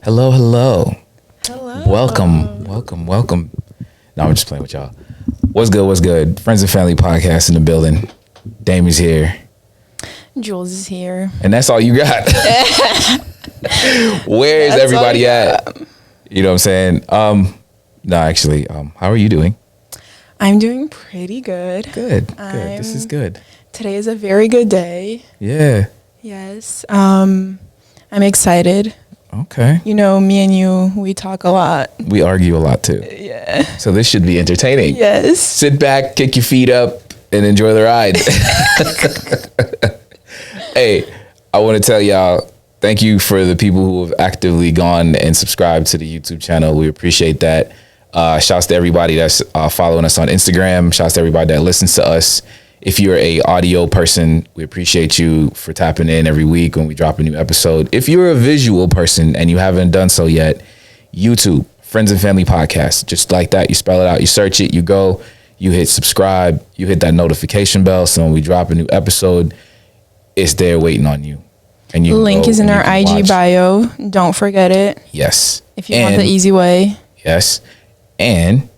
Hello, hello. Hello. Welcome. No, I'm just playing with y'all. What's good? Friends and Family Podcast in the building. Dame is here. Jules is here. And that's all you got. Where is everybody at? You know what I'm saying? No, actually, how are you doing? I'm doing pretty good. Good. This is good. Today is a very good day. Yeah. Yes. I'm excited. Okay. You know, me and you, we talk a lot. We argue a lot too. Yeah. So this should be entertaining. Yes. Sit back, kick your feet up, and enjoy the ride. Hey, I want to tell y'all, thank you for the people who have actively gone and subscribed to the YouTube channel. We appreciate that. Shouts to everybody that's following us on Instagram. Shouts to everybody that listens to us. If you're a audio person, we appreciate you for tapping in every week when we drop a new episode. If you're a visual person and you haven't done so yet, YouTube, Friends and Family Podcast, just like that. You spell it out, you search it, you go, you hit subscribe, you hit that notification bell. So when we drop a new episode, it's there waiting on you. And you Link is in our IG watch. bio. Don't forget it. Yes. If you want the easy way. Yes. And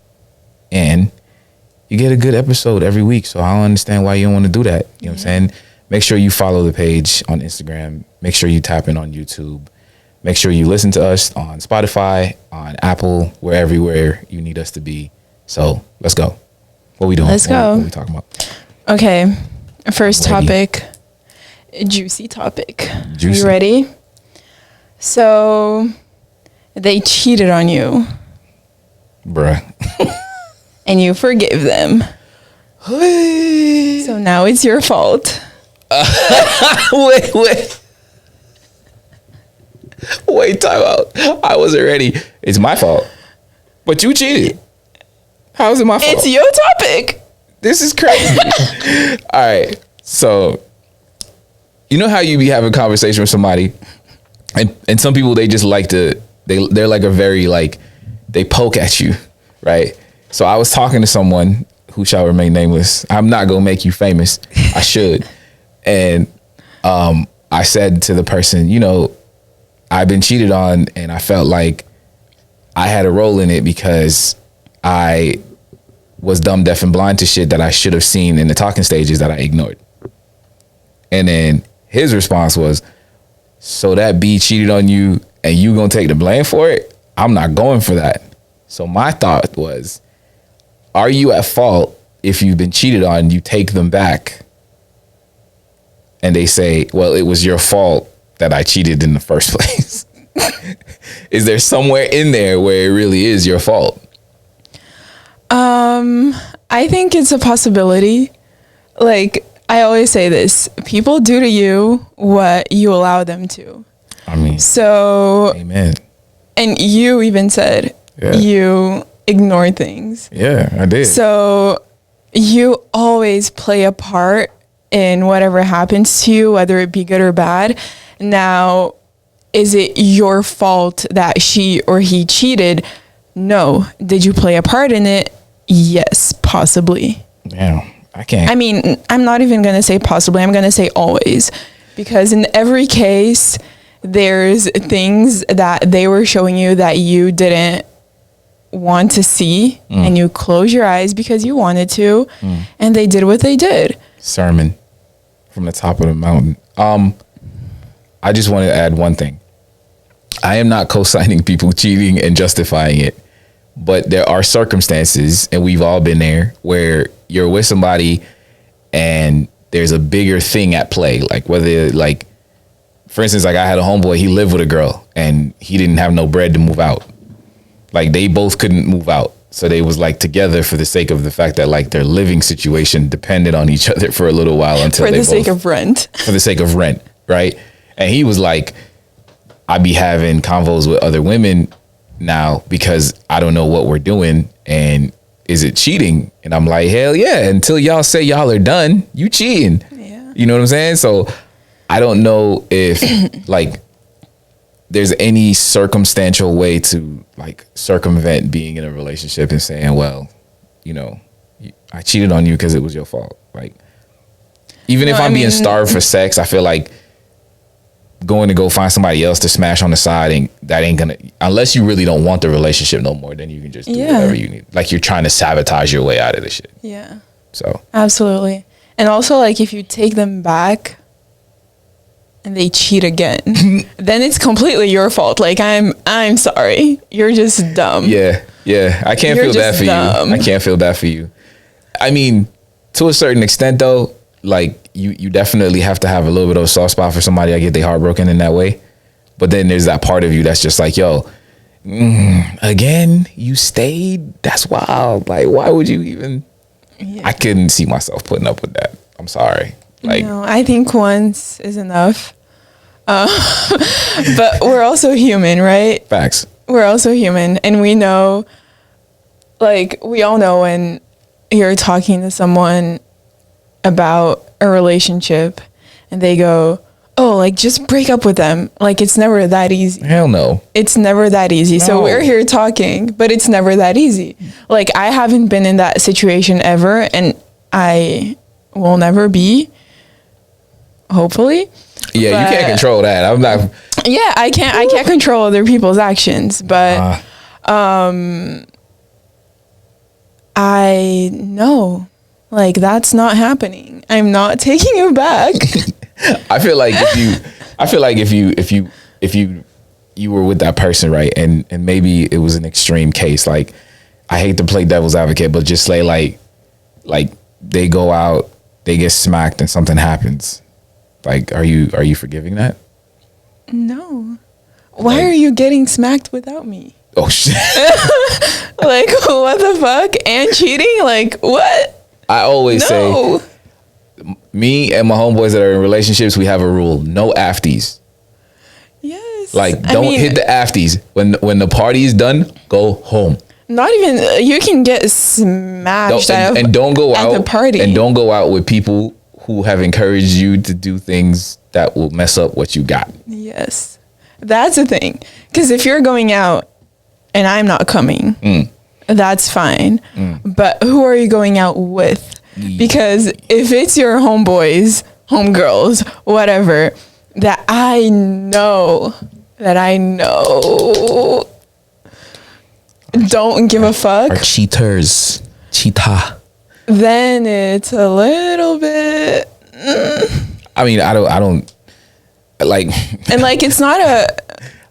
you get a good episode every week. So I don't understand why you don't want to do that. You know what I'm saying? Make sure you follow the page on Instagram. Make sure you tap in on YouTube. Make sure you listen to us on Spotify, on Apple, everywhere you need us to be. So let's go. What we doing? Let's go. What we talking about? Okay. First Ready. topic. Juicy topic. Juicy. Are you ready? So they cheated on you. Bruh. And you forgive them. So now it's your fault. Wait, time out. I wasn't ready. It's my fault. But you cheated. How is it my fault? It's your topic. This is crazy. All right. So, you know how you be having a conversation with somebody and some people, they just like to, they're like a very like, they poke at you, right? So I was talking to someone who shall remain nameless. I'm not going to make you famous. I should. And I said to the person, you know, I've been cheated on and I felt like I had a role in it because I was dumb, deaf, and blind to shit that I should have seen in the talking stages that I ignored. And then his response was, so that B cheated on you and you gonna take the blame for it? I'm not going for that. So my thought was, are you at fault if you've been cheated on, you take them back and they say, well, it was your fault that I cheated in the first place? Is there somewhere in there where it really is your fault? I think it's a possibility. Like, I always say this, people do to you what you allow them to. I mean, So, amen. and you even said you ignore things. Yeah, I did. So you always play a part in whatever happens to you, whether it be good or bad. Now, is it your fault that she or he cheated? No. Did you play a part in it? Yes, possibly. Damn, I can't. I mean, I'm not even going to say possibly. I'm going to say always. Because in every case, there's things that they were showing you that you didn't want to see. And you close your eyes because you wanted to. And they did what they did. Sermon from the top of the mountain. I just want to add one thing. I am not co-signing people cheating and justifying it. But there are circumstances, and we've all been there, where you're with somebody and there's a bigger thing at play. Like whether, like, for instance, like I had a homeboy, he lived with a girl and he didn't have no bread to move out. Like they both couldn't move out. So they was like together for the sake of the fact that like their living situation depended on each other for a little while until For the sake of rent. For the sake of rent, right? And he was like, I be having convos with other women now because I don't know what we're doing and is it cheating? And I'm like, hell yeah, until y'all say y'all are done, you cheating. Yeah. You know what I'm saying? So I don't know if like there's any circumstantial way to like circumvent being in a relationship and saying, well, you know, I cheated on you because it was your fault. Like, even if I'm being starved for sex, I feel like going to go find somebody else to smash on the side, and that ain't gonna, unless you really don't want the relationship no more, then you can just do whatever you need. Like, you're trying to sabotage your way out of this shit. Yeah. So Absolutely. And also, like, if you take them back and they cheat again, then it's completely your fault. Like, I'm sorry. You're just dumb. yeah, I can't You're feel bad just for dumb. you. I can't feel bad for you. I mean, to a certain extent though, like, you definitely have to have a little bit of a soft spot for somebody that get their heart broken in that way. But then there's that part of you that's just like, yo, again, you stayed? That's wild. Like, why would you even? Yeah. I couldn't see myself putting up with that. I'm sorry. Like, No, I think once is enough. But we're also human, right? facts. We're also human, and we know, like, we all know when you're talking to someone about a relationship and they go, oh, like, just break up with them. Like, it's never that easy. Hell no. It's never that easy. So No. we're here talking, but it's never that easy. Like, I haven't been in that situation ever, and I will never be, hopefully. Yeah, you can't But- control that. I'm not. Yeah, I can't control other people's actions, but I know, like, that's not happening. I'm not taking it back. I feel like if you were with that person, right, and maybe it was an extreme case. Like, I hate to play devil's advocate, but just say like they go out, they get smacked, and something happens. Like, are you forgiving that? No. Why are you getting smacked without me? Oh shit! Like, what the fuck? And cheating? Like, what? I always say, No. me and my homeboys that are in relationships, we have a rule: no afties. Yes. Like, I don't mean, hit the afties. When the party is done, go home. Not even, you can get smashed And don't go at out the party. And don't go out with people who have encouraged you to do things that will mess up what you got. Yes. That's the thing. Because if you're going out and I'm not coming, that's fine. But who are you going out with? Because if it's your homeboys, homegirls, whatever, that I know don't give a fuck, Are cheaters. Cheetah. then it's a little bit, I mean, I don't like. and like, it's not a,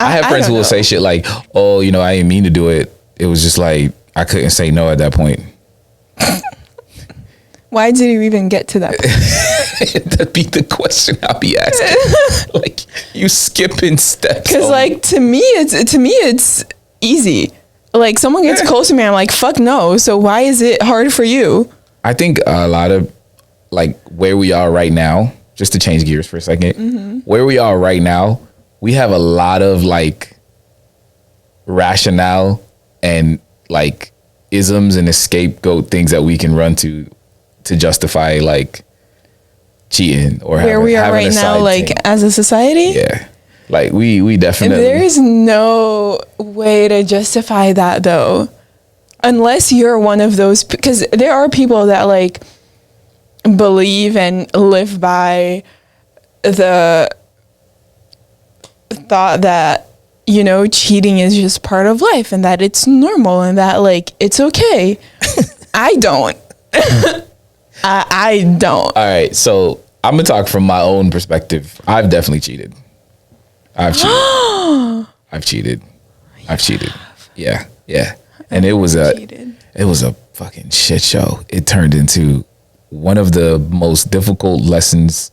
I have friends don't who will know. say shit like, "Oh, you know, I didn't mean to do it. It was just like I couldn't say no at that point." Why did you even get to that point? That'd be the question I'll be asking. Like, you skipping steps. Because like, to me it's easy. Like, someone gets close to me, I'm like, fuck no. So why is it hard for you? I think a lot of, like, where we are right now, just to change gears for a second, where we are right now, we have a lot of, like, rationale and, like, isms and scapegoat things that we can run to justify, like, cheating or Where we are having right a now, side like, thing. as a society. Yeah. Like, we definitely. There is no way to justify that, though, unless you're one of those, because there are people that, like, believe and live by the thought that, you know, cheating is just part of life and that it's normal and that, like, it's okay. I don't. I don't. All right, so I'm gonna talk from my own perspective. I've definitely cheated. I've cheated. I've cheated. Yeah. And it was cheated. a fucking shit show. It turned into one of the most difficult lessons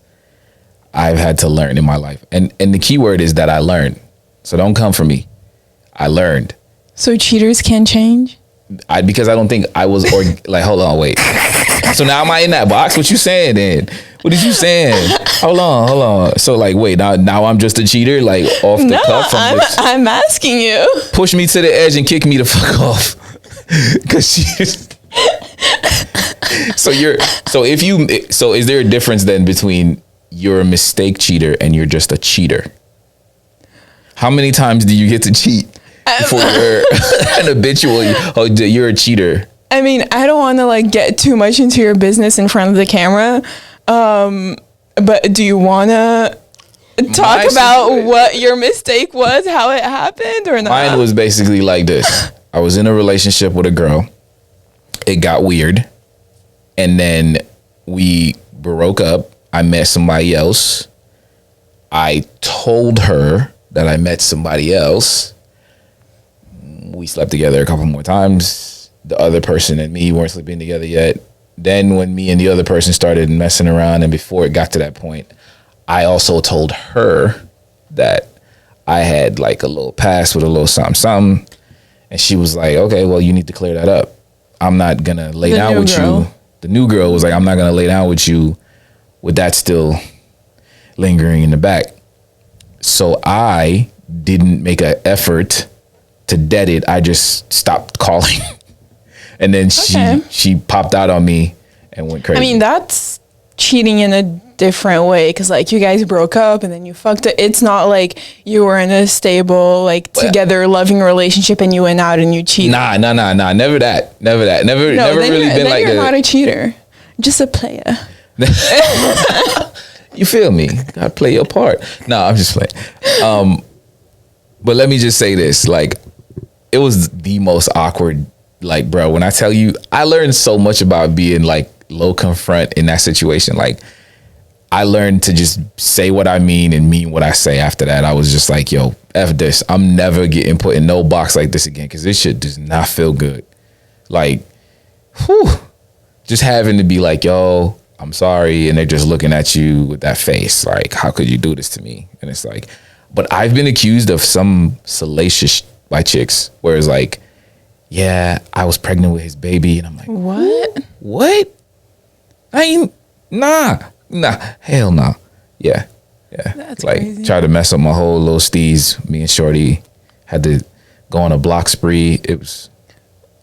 I've had to learn in my life. And the key word is that I learned. So don't come for me. I learned. So cheaters can change? Because I don't think I was like, hold on, wait. So now am I in that box? What you saying then? What did you saying? Hold on. So like, wait, now I'm just a cheater, like off the No, cuff. I'm asking you. Push me to the edge and kick me the fuck off. Cause so is there a difference then between you're a mistake cheater and you're just a cheater? How many times do you get to cheat before you're an habitual? Oh, you're a cheater. I mean, I don't want to like get too much into your business in front of the camera. But do you want to talk My about situation- what your mistake was, how it happened, or not? Mine was basically like this. I was in a relationship with a girl. It got weird. And then we broke up. I met somebody else. I told her that I met somebody else. We slept together a couple more times. The other person and me weren't sleeping together yet. Then when me and the other person started messing around, and before it got to that point, I also told her that I had like a little past with a little something. And she was like, okay, well, you need to clear that up. I'm not going to lay down with you. The new girl was like, I'm not going to lay down with you with that still lingering in the back. So I didn't make an effort to dead it. I just stopped calling. And then she popped out on me and went crazy. I mean, that's cheating in a different way, because like you guys broke up and then you fucked it. It's not like you were in a stable, like together loving relationship and you went out and you cheated. Nah. Never that. Never really been like that. You're not a cheater, just a player. You feel me? Gotta play your part. No, I'm just playing. But let me just say this. Like, it was the most awkward. Like, bro, when I tell you, I learned so much about being like low confront in that situation. Like, I learned to just say what I mean and mean what I say. After that, I was just like, yo, F this. I'm never getting put in no box like this again, because this shit does not feel good. Like, whew, just having to be like, yo, I'm sorry. And they're just looking at you with that face. Like, how could you do this to me? And it's like, but I've been accused of some salacious by chicks where it's like, yeah, I was pregnant with his baby. And I'm like, what? I ain't, nah, hell no. Yeah. That's like, crazy. tried to mess up my whole little steez. Me and Shorty had to go on a block spree. It was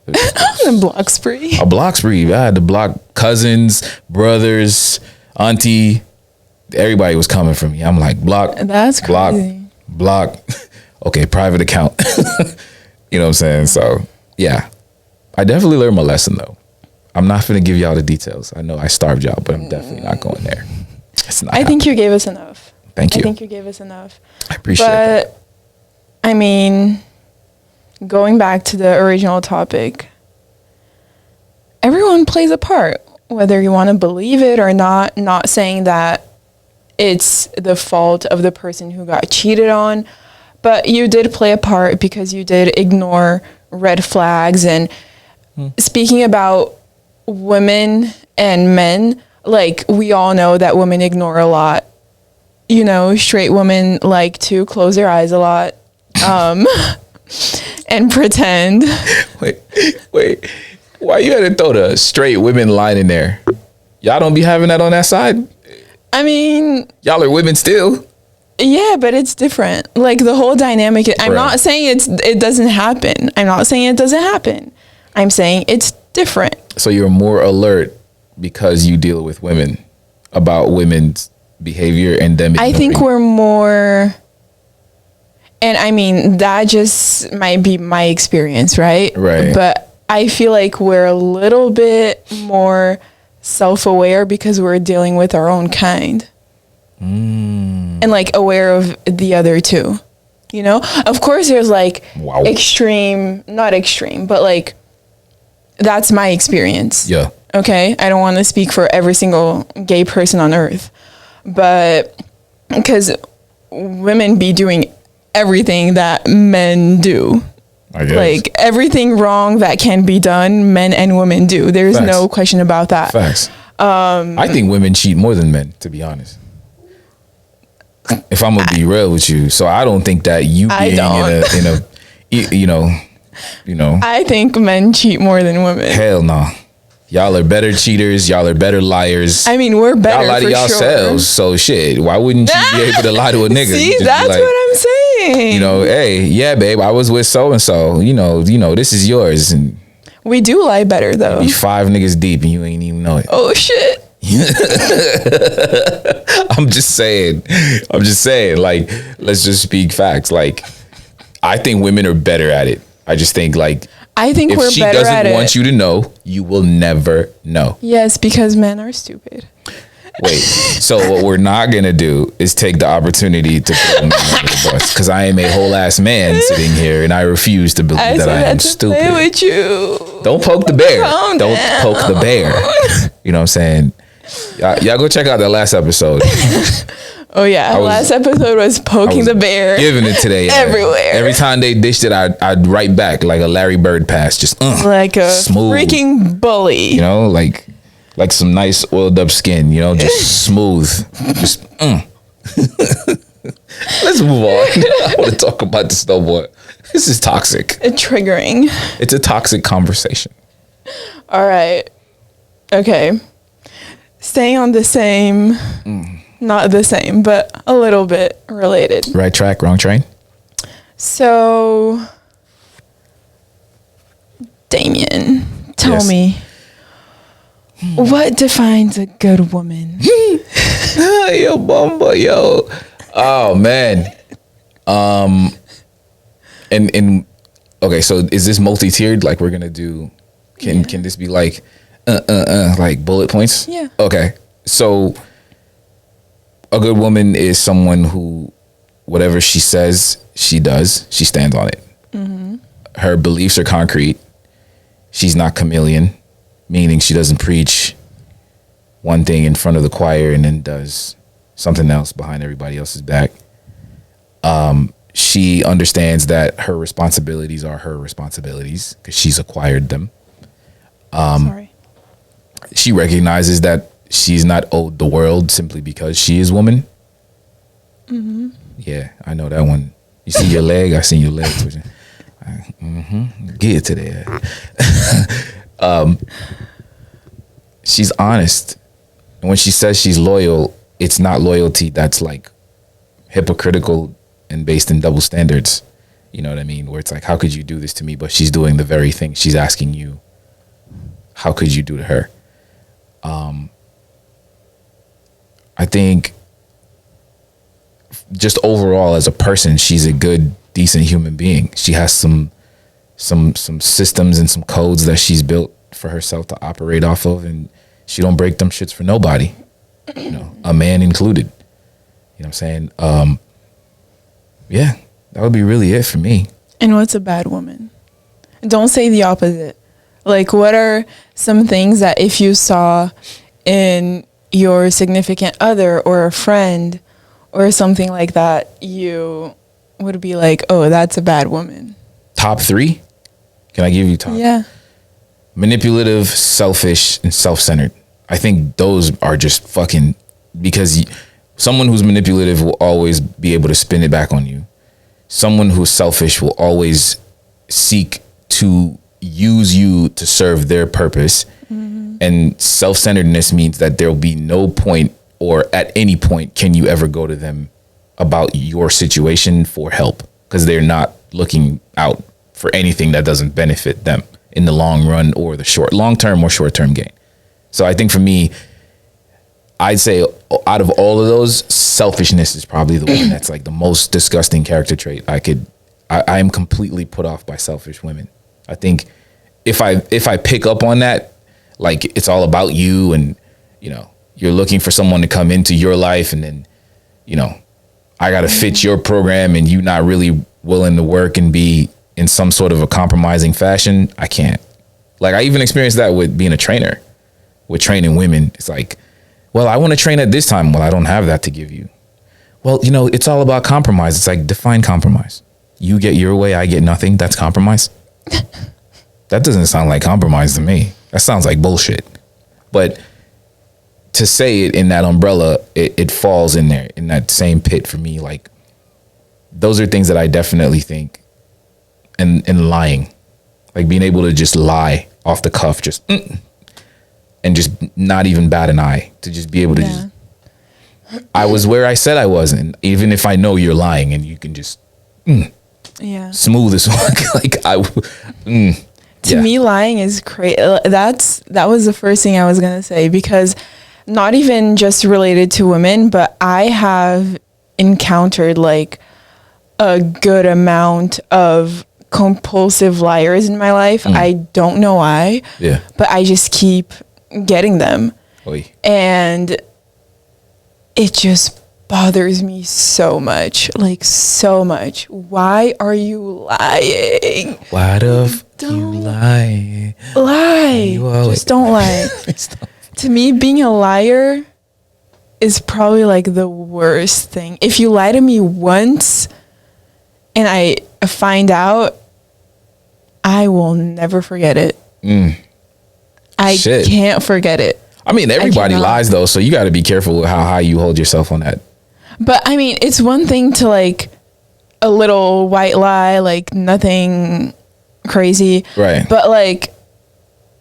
The block spree. a block spree. I had to block cousins, brothers, auntie. Everybody was coming for me. I'm like, block. That's crazy. Block. Okay, private account. You know what I'm saying? So, yeah. I definitely learned my lesson, though. I'm not going to give y'all the details. I know I starved y'all, but I'm definitely not going there. It's not I think you gave us enough. Thank you. I think you gave us enough. I appreciate that. But, I mean, going back to the original topic, everyone plays a part, whether you want to believe it or not. Not saying that it's the fault of the person who got cheated on, but you did play a part because you did ignore red flags. And speaking about women and men, like, we all know that women ignore a lot. You know, straight women like to close their eyes a lot, and pretend. Wait. Why you had to throw the straight women line in there? Y'all don't be having that on that side? I mean, Y'all are women still. yeah, but it's different. Like, the whole dynamic. I'm Right. not saying it doesn't happen. I'm not saying it doesn't happen. I'm saying it's different. So you're more alert because you deal with women about women's behavior and them. I think ignoring. we're more, and I mean, that just might be my experience, right? Right. But I feel like we're a little bit more self-aware because we're dealing with our own kind. And like aware of the other too. You know? Of course there's like Wow. not extreme, but like, that's my experience. Yeah. Okay, I don't want to speak for every single gay person on earth, but because women be doing everything that men do, I guess. like everything wrong that can be done, men and women do. There's Facts. no question about that. Facts. I think women cheat more than men, to be honest. If I'm gonna be real with you, so I don't think that you I being don't. in a you know, I think men cheat more than women. hell no. Y'all are better cheaters. Y'all are better liars. I mean, we're better Y'all lie to for yourselves. So shit, why wouldn't you be able to lie to a nigga? You See, just be that's like, what I'm saying. you know, hey, yeah, babe, I was with so and so. You know, this is yours, and We do lie better though. be 5 niggas deep, and you ain't even know it. Oh shit. I'm just saying. Like, let's just speak facts. Like, I think women are better at it. I just think, like, I think if we're she better at doesn't it. want you to know, you will never know. Yes, because men are stupid. Wait. So what we're not gonna do is take the opportunity to throw me under the bus because I am a whole ass man sitting here and I refuse to believe that I am stupid. Play with you. Don't poke the bear. Calm Don't down. poke the bear. You know what I'm saying? Y'all go check out that last episode. Oh yeah, last episode was poking the bear. Giving it today everywhere. Every time they dished it, I'd write back like a Larry Bird pass, just like a smooth. freaking bully. You know, like some nice oiled up skin. You know, just smooth. Just. Let's move on. I want to talk about the snowboard. This is toxic. It's triggering. It's a toxic conversation. All right. Okay. Staying on the same. Not the same, but a little bit related. Right track, wrong train. So, Damien, tell me, what defines a good woman? Yo, Bumba, yo. Oh man. And okay, so is this multi-tiered? Like we're gonna do? Can this be like like bullet points? Yeah. Okay, so. A good woman is someone who, whatever she says, she does. She stands on it. Mm-hmm. Her beliefs are concrete. She's not chameleon, meaning she doesn't preach one thing in front of the choir and then does something else behind everybody else's back. She understands that her responsibilities are her responsibilities because she's acquired them. Sorry. She recognizes that she's not owed the world simply because she is woman. Mm-hmm. Yeah, I know that one. You see your leg? I seen your leg twitching. Get to there. She's honest. And when she says she's loyal, it's not loyalty that's like hypocritical and based in double standards. You know what I mean? Where it's like, how could you do this to me? But she's doing the very thing she's asking you. How could you do to her? I think just overall as a person, she's a good, decent human being. She has some systems and some codes that she's built for herself to operate off of, and she don't break them shits for nobody, you know, a man included. You know what I'm saying? Yeah, that would be really it for me. And what's a bad woman? Don't say the opposite. Like, what are some things that if you saw in your significant other or a friend or something like that, you would be like, oh, that's a bad woman? Top 3? Can I give you top? Yeah. Manipulative, selfish, and self-centered. I think those are just fucking, because someone who's manipulative will always be able to spin it back on you. Someone who's selfish will always seek to use you to serve their purpose. And self-centeredness means that there'll be no point, or at any point can you ever go to them about your situation for help, because they're not looking out for anything that doesn't benefit them in the long run or the long-term or short-term gain. So I think for me, I'd say out of all of those, selfishness is probably the one that's like the most disgusting character trait I am completely put off by selfish women. I think if I pick up on that, like it's all about you, and you know, you're looking for someone to come into your life, and then, you know, I got to fit your program and you not really willing to work and be in some sort of a compromising fashion, I can't. Like I even experienced that with being a trainer, with training women. It's like, well, I want to train at this time. Well, I don't have that to give you. Well, you know, it's all about compromise. It's like, define compromise. You get your way, I get nothing. That's compromise. That doesn't sound like compromise to me. That sounds like bullshit. But to say it in that umbrella, it falls in there, in that same pit for me. Like, those are things that I definitely think, and lying, like being able to just lie off the cuff, just and just not even bat an eye, to just be able to just, I was where I said I wasn't, even if I know you're lying, and you can just smooth as fuck. Like To me, lying is crazy. That was the first thing I was gonna say, because not even just related to women, but I have encountered like a good amount of compulsive liars in my life. I don't know why, but I just keep getting them. Oy. And it just bothers me so much. Like, so much. Why are you lying? Why the you Don't lie? lie. You always- Just don't lie. To me, being a liar is probably like the worst thing. If you lie to me once and I find out, I will never forget it. I Shit. can't forget it. I mean, everybody cannot. lies though, so you got to be careful with how high you hold yourself on that. But I mean, it's one thing to like a little white lie, like nothing crazy. Right. But like,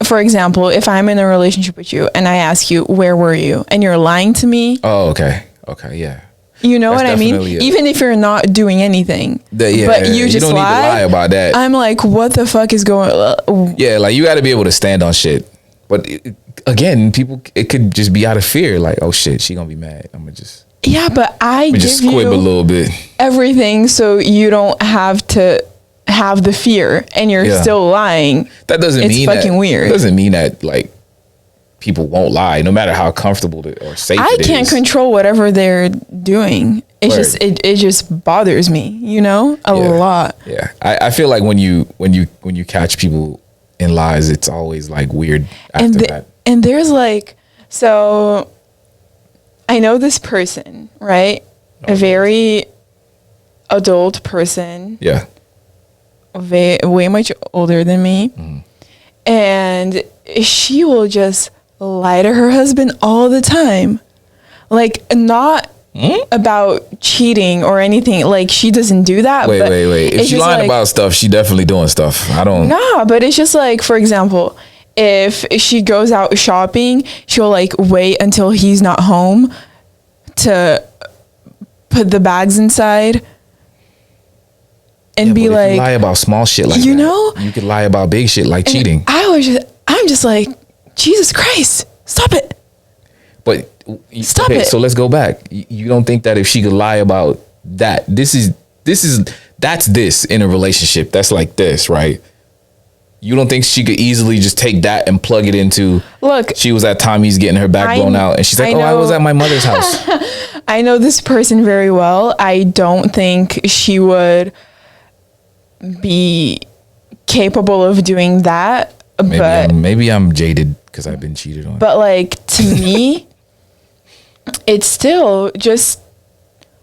for example, if I'm in a relationship with you and I ask you, where were you? And you're lying to me, Oh, okay. Okay, yeah. you know That's what I mean? definitely it. Even if you're not doing anything, Yeah, but you just don't need to lie about that. I'm like, what the fuck is going Yeah, like you got to be able to stand on shit. But again, people, it could just be out of fear. Like, oh shit, she gonna be mad. I'm gonna just Yeah, but I give just squib a you little bit. everything so you don't have to have the fear and you're Yeah. still lying. That doesn't It's mean fucking that, weird. Doesn't mean that like people won't lie, no matter how comfortable or safe. I it can't is. control whatever they're doing. It's Word. just it just bothers me, you know, a Yeah. lot. Yeah, I feel like when you catch people in lies, it's always like weird after And that. and there's like, so I know this person, right? A very adult person, Yeah, way much older than me. And she will just lie to her husband all the time. Like, not about cheating or anything. Like, she doesn't do that. wait. but If it's she just lying like, about stuff, she definitely doing stuff. I don't. nah, but it's just like, for example, if she goes out shopping, she'll like wait until he's not home to put the bags inside and Yeah, be but if you like, lie about small shit like you that, know? you could lie about big shit like cheating. I'm just like, Jesus Christ, stop it. But Stop okay, it. so let's go back. You don't think that if she could lie about that, that's this in a relationship. That's like this, right? You don't think she could easily just take that and plug it into? Look, She was at Tommy's getting her back blown out, and she's like, I "Oh, I was know. at my mother's house." I know this person very well. I don't think she would be capable of doing that. Maybe I'm jaded because I've been cheated on. But like, to me, it's still just,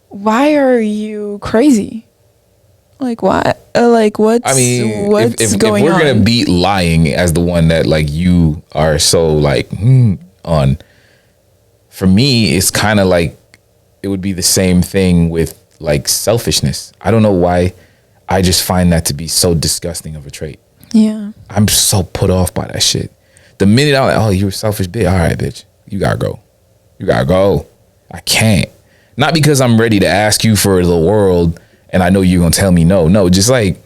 why are you crazy? Like, why? Like, what's I mean, what's if going we're on? gonna beat lying as the one that like you are so like on, for me, it's kind of like it would be the same thing with like selfishness. I don't know why, I just find that to be so disgusting of a trait. Yeah. I'm so put off by that shit. The minute I'm like, oh, you're a selfish bitch. All right, bitch, you gotta go. You gotta go. I can't. Not because I'm ready to ask you for the world and I know you're gonna tell me no. No, just like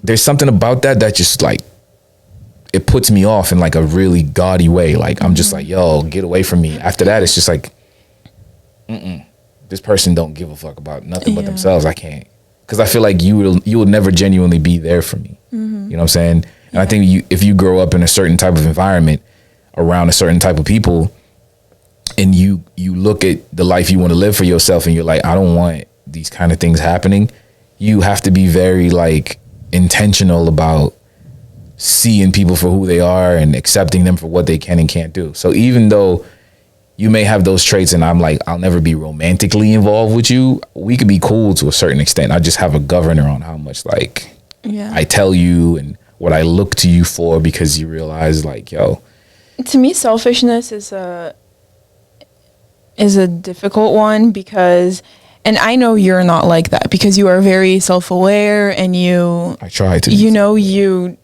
there's something about that just like it puts me off in like a really gaudy way. Like I'm just like, yo, get away from me. After that, it's just like, this person don't give a fuck about nothing but Yeah. themselves. I can't, because I feel like you will never genuinely be there for me. You know what I'm saying? And I think if you grow up in a certain type of environment around a certain type of people, and you look at the life you want to live for yourself, and you're like, I don't want these kind of things happening. You have to be very like intentional about seeing people for who they are and accepting them for what they can and can't do. So even though you may have those traits and I'm like, I'll never be romantically involved with you, we could be cool to a certain extent. I just have a governor on how much like Yeah. I tell you and what I look to you for, because you realize like, yo, To me, selfishness is a difficult one, because, and I know you're not like that, because you are very self-aware and you I try to. you know, you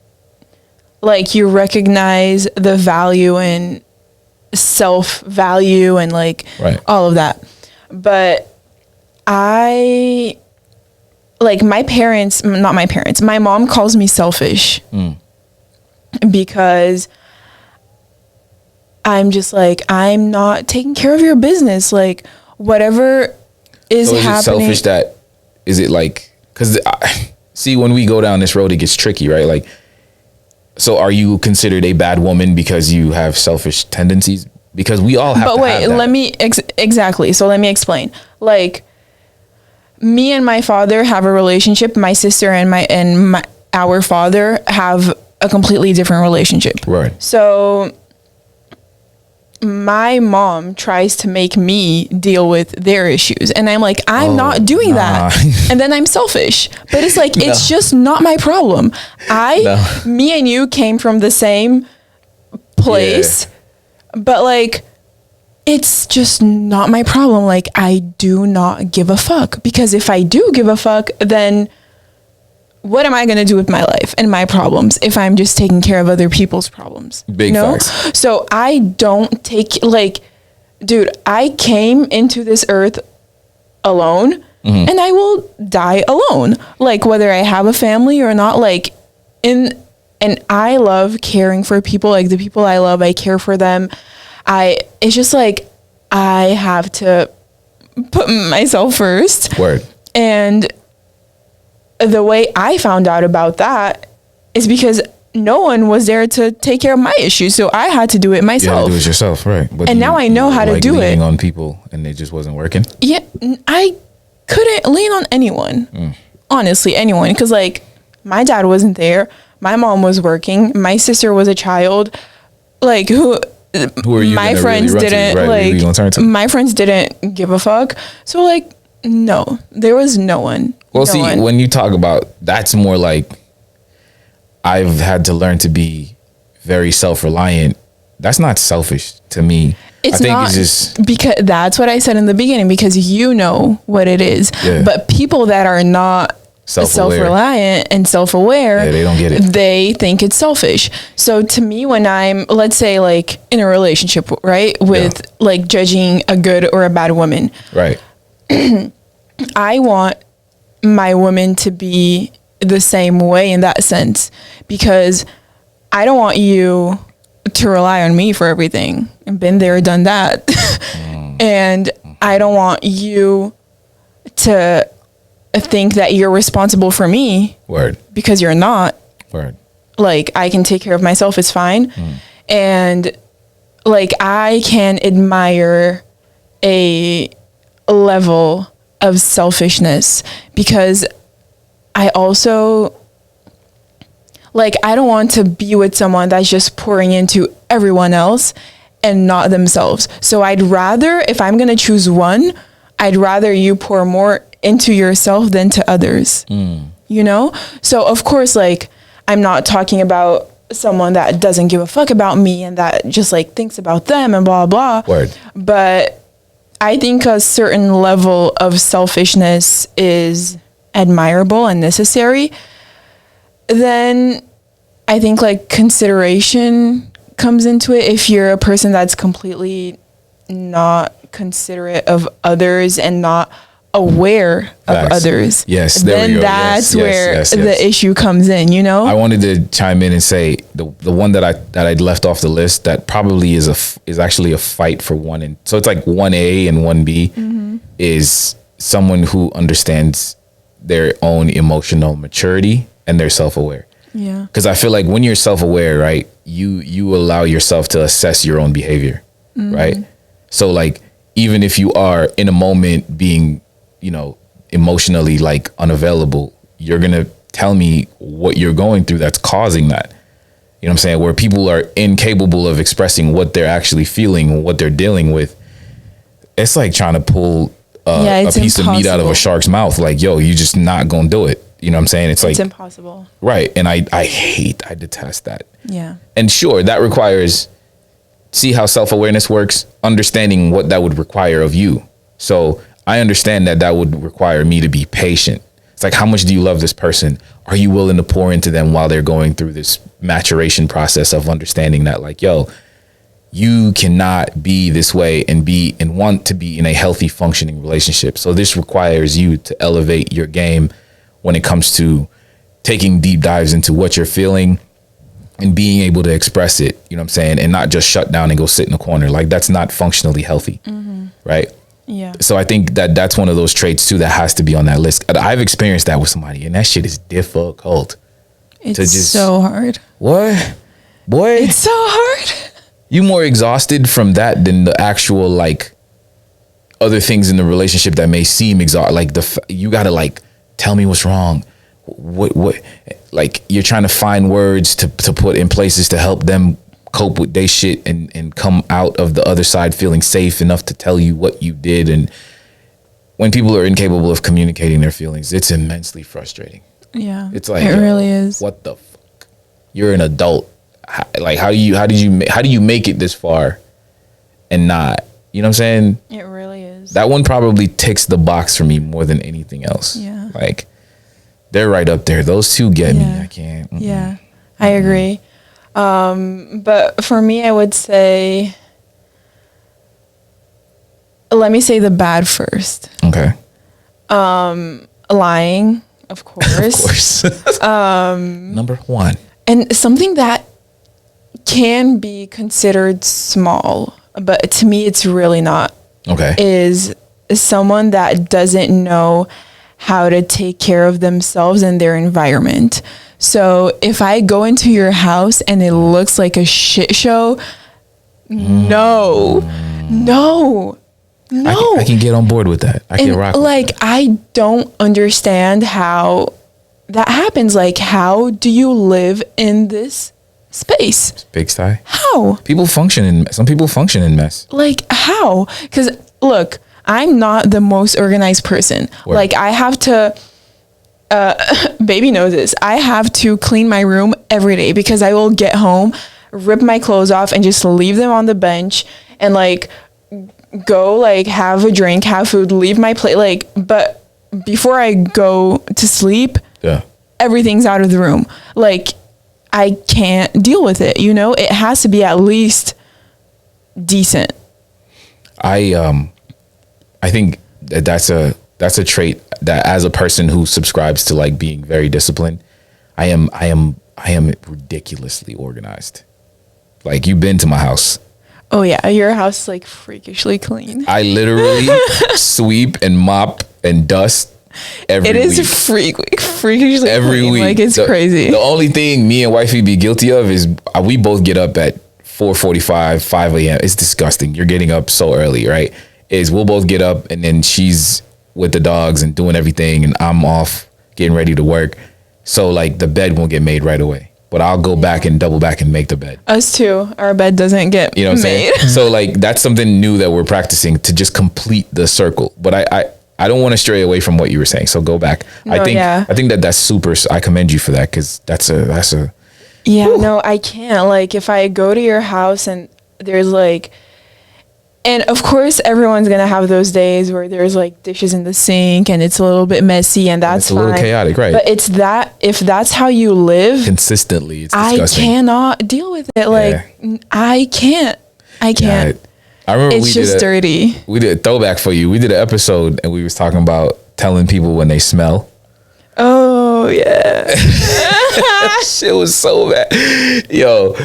like, you recognize the value and self-value and like Right. all of that. But I, like, my mom calls me selfish because I'm just like, I'm not taking care of your business. Like, whatever is So is it happening. selfish that, is it like, because see, when we go down this road, it gets tricky, right? Like, so are you considered a bad woman because you have selfish tendencies? because we all have But to wait, have that. let me exactly. So let me explain. Like, me and my father have a relationship. My sister and our father have a completely different relationship. Right. So my mom tries to make me deal with their issues, and I'm like, I'm not doing that. And then I'm selfish. But it's like, it's just not my problem. Me and you came from the same place, but like, it's just not my problem. Like, I do not give a fuck, because if I do give a fuck, then what am I going to do with my life and my problems if I'm just taking care of other people's problems? Big facts. So I don't take, like, dude, I came into this earth alone, and I will die alone. Like, whether I have a family or not, like, and I love caring for people. Like, the people I love, I care for them. It's just like, I have to put myself first. Word. And the way I found out about that is because no one was there to take care of my issues, so I had to do it You had myself. to do it yourself, right? But And now I know how to like do leaning it. on people, and it just wasn't working. Yeah, I couldn't lean on anyone. Honestly, anyone, because like, my dad wasn't there, my mom was working, my sister was a child. Like, who are you my gonna friends really run to, didn't right? Who are you gonna turn to? my friends didn't give a fuck. So like, no, there was no one. Well, No see, one. when you talk about, that's more like, I've had to learn to be very self-reliant. That's not selfish to me. It's I think not, it's just, because that's what I said in the beginning, because you know what it is. Yeah. But people that are not Self-aware. self-reliant and self-aware, Yeah, they don't get it. They think it's selfish. So to me, when I'm, let's say, like, in a relationship, right, with like judging a good or a bad woman, right. I want my woman to be the same way in that sense, because I don't want you to rely on me for everything. I've been there, done that. And I don't want you to think that you're responsible for me, Word. because you're not. Word. Like, I can take care of myself, it's fine. And like, I can admire a level of selfishness, because I also, like, I don't want to be with someone that's just pouring into everyone else and not themselves. So I'd rather, if I'm going to choose one, I'd rather you pour more into yourself than to others. You know? So of course, like, I'm not talking about someone that doesn't give a fuck about me and that just like thinks about them and blah, blah. Word. But I think a certain level of selfishness is admirable and necessary. Then I think like consideration comes into it. If you're a person that's completely not considerate of others and not aware of Facts. others, Yes, there we then go. that's Yes, where yes, the yes. issue comes in, you know? I wanted to chime in and say the one that I'd left off the list that probably is actually a fight for one, and so it's like 1A and 1B is someone who understands their own emotional maturity and they're self-aware. Yeah. Because I feel like when you're self-aware, right, you allow yourself to assess your own behavior, right? So like, even if you are in a moment being, you know, emotionally like unavailable, you're gonna tell me what you're going through that's causing that. You know what I'm saying? Where people are incapable of expressing what they're actually feeling, what they're dealing with. It's like trying to pull a it's piece of meat out of a impossible. shark's mouth. Like, yo, you're just not gonna do it. You know what I'm saying? It's It's like, impossible. right. And I detest that. Yeah. And sure, that requires, see how self-awareness works, understanding what that would require of you. So I understand that would require me to be patient. It's like, how much do you love this person? Are you willing to pour into them while they're going through this maturation process of understanding that, like, yo, you cannot be this way and want to be in a healthy functioning relationship. So this requires you to elevate your game when it comes to taking deep dives into what you're feeling and being able to express it, you know what I'm saying? And not just shut down and go sit in a corner. Like, that's not functionally healthy. Right. Yeah. So I think that's one of those traits too that has to be on that list. I've experienced that with somebody, and that shit is difficult. It's just- so hard. What? Boy, It's so hard. You more exhausted from that than the actual like other things in the relationship that may seem exhausting. Like you gotta like tell me what's wrong. What like you're trying to find words to put in places to help them cope with their shit and come out of the other side feeling safe enough to tell you what you did. And when people are incapable of communicating their feelings, it's immensely frustrating. Yeah, It's like, it really is. What the fuck? You're an adult. How do you make it this far and not, you know what I'm saying? It really is. That one probably ticks the box for me more than anything else. Yeah. Like they're right up there. Those two get me. Yeah. I can't. Yeah, I agree. But for me, I would say, let me say the bad first. Okay. Lying, of course. Of course. Number one. And something that can be considered small, but to me it's really not, Okay. is someone that doesn't know how to take care of themselves and their environment. So if I go into your house and it looks like a shit show, no. I can get on board with that. I can rock with Like, that. I don't understand how that happens. Like, how do you live in this space? Big sty. How? Some people function in mess. Like, how? Because, look, I'm not the most organized person. Word. Like, I have to, baby knows this, I have to clean my room every day because I will get home, rip my clothes off, and just leave them on the bench and, like, go, like, have a drink, have food, leave my plate. Like, but before I go to sleep, Yeah. everything's out of the room. Like, I can't deal with it, you know? It has to be at least decent. I think that's a trait that, as a person who subscribes to like being very disciplined, I am ridiculously organized. Like, you've been to my house. Oh yeah, your house is like freakishly clean. I literally sweep and mop and dust every It is week. freakishly Every clean. week. Like, it's crazy. The only thing me and wifey be guilty of is we both get up at 4:45, 5 a.m. It's disgusting. You're getting up so early, right? Is we'll both get up and then she's with the dogs and doing everything and I'm off getting ready to work. So like the bed won't get made right away. But I'll go back and double back and make the bed. Us too. Our bed doesn't get You know what I'm made. saying? So like that's something new that we're practicing to just complete the circle. But I don't want to stray away from what you were saying. So go back. I think that's super. I commend you for that, because that's a Yeah, no, I can't. Like, if I go to your house and there's like, and of course everyone's gonna have those days where there's like dishes in the sink and it's a little bit messy, and that's it's a little fine. chaotic, right? But it's that, if that's how you live, Consistently, it's I disgusting. cannot deal with it. Like, I can't. Yeah, I remember It's just dirty. We did a throwback for you. We did an episode and we was talking about telling people when they smell. Oh yeah. Shit was so bad. Yo,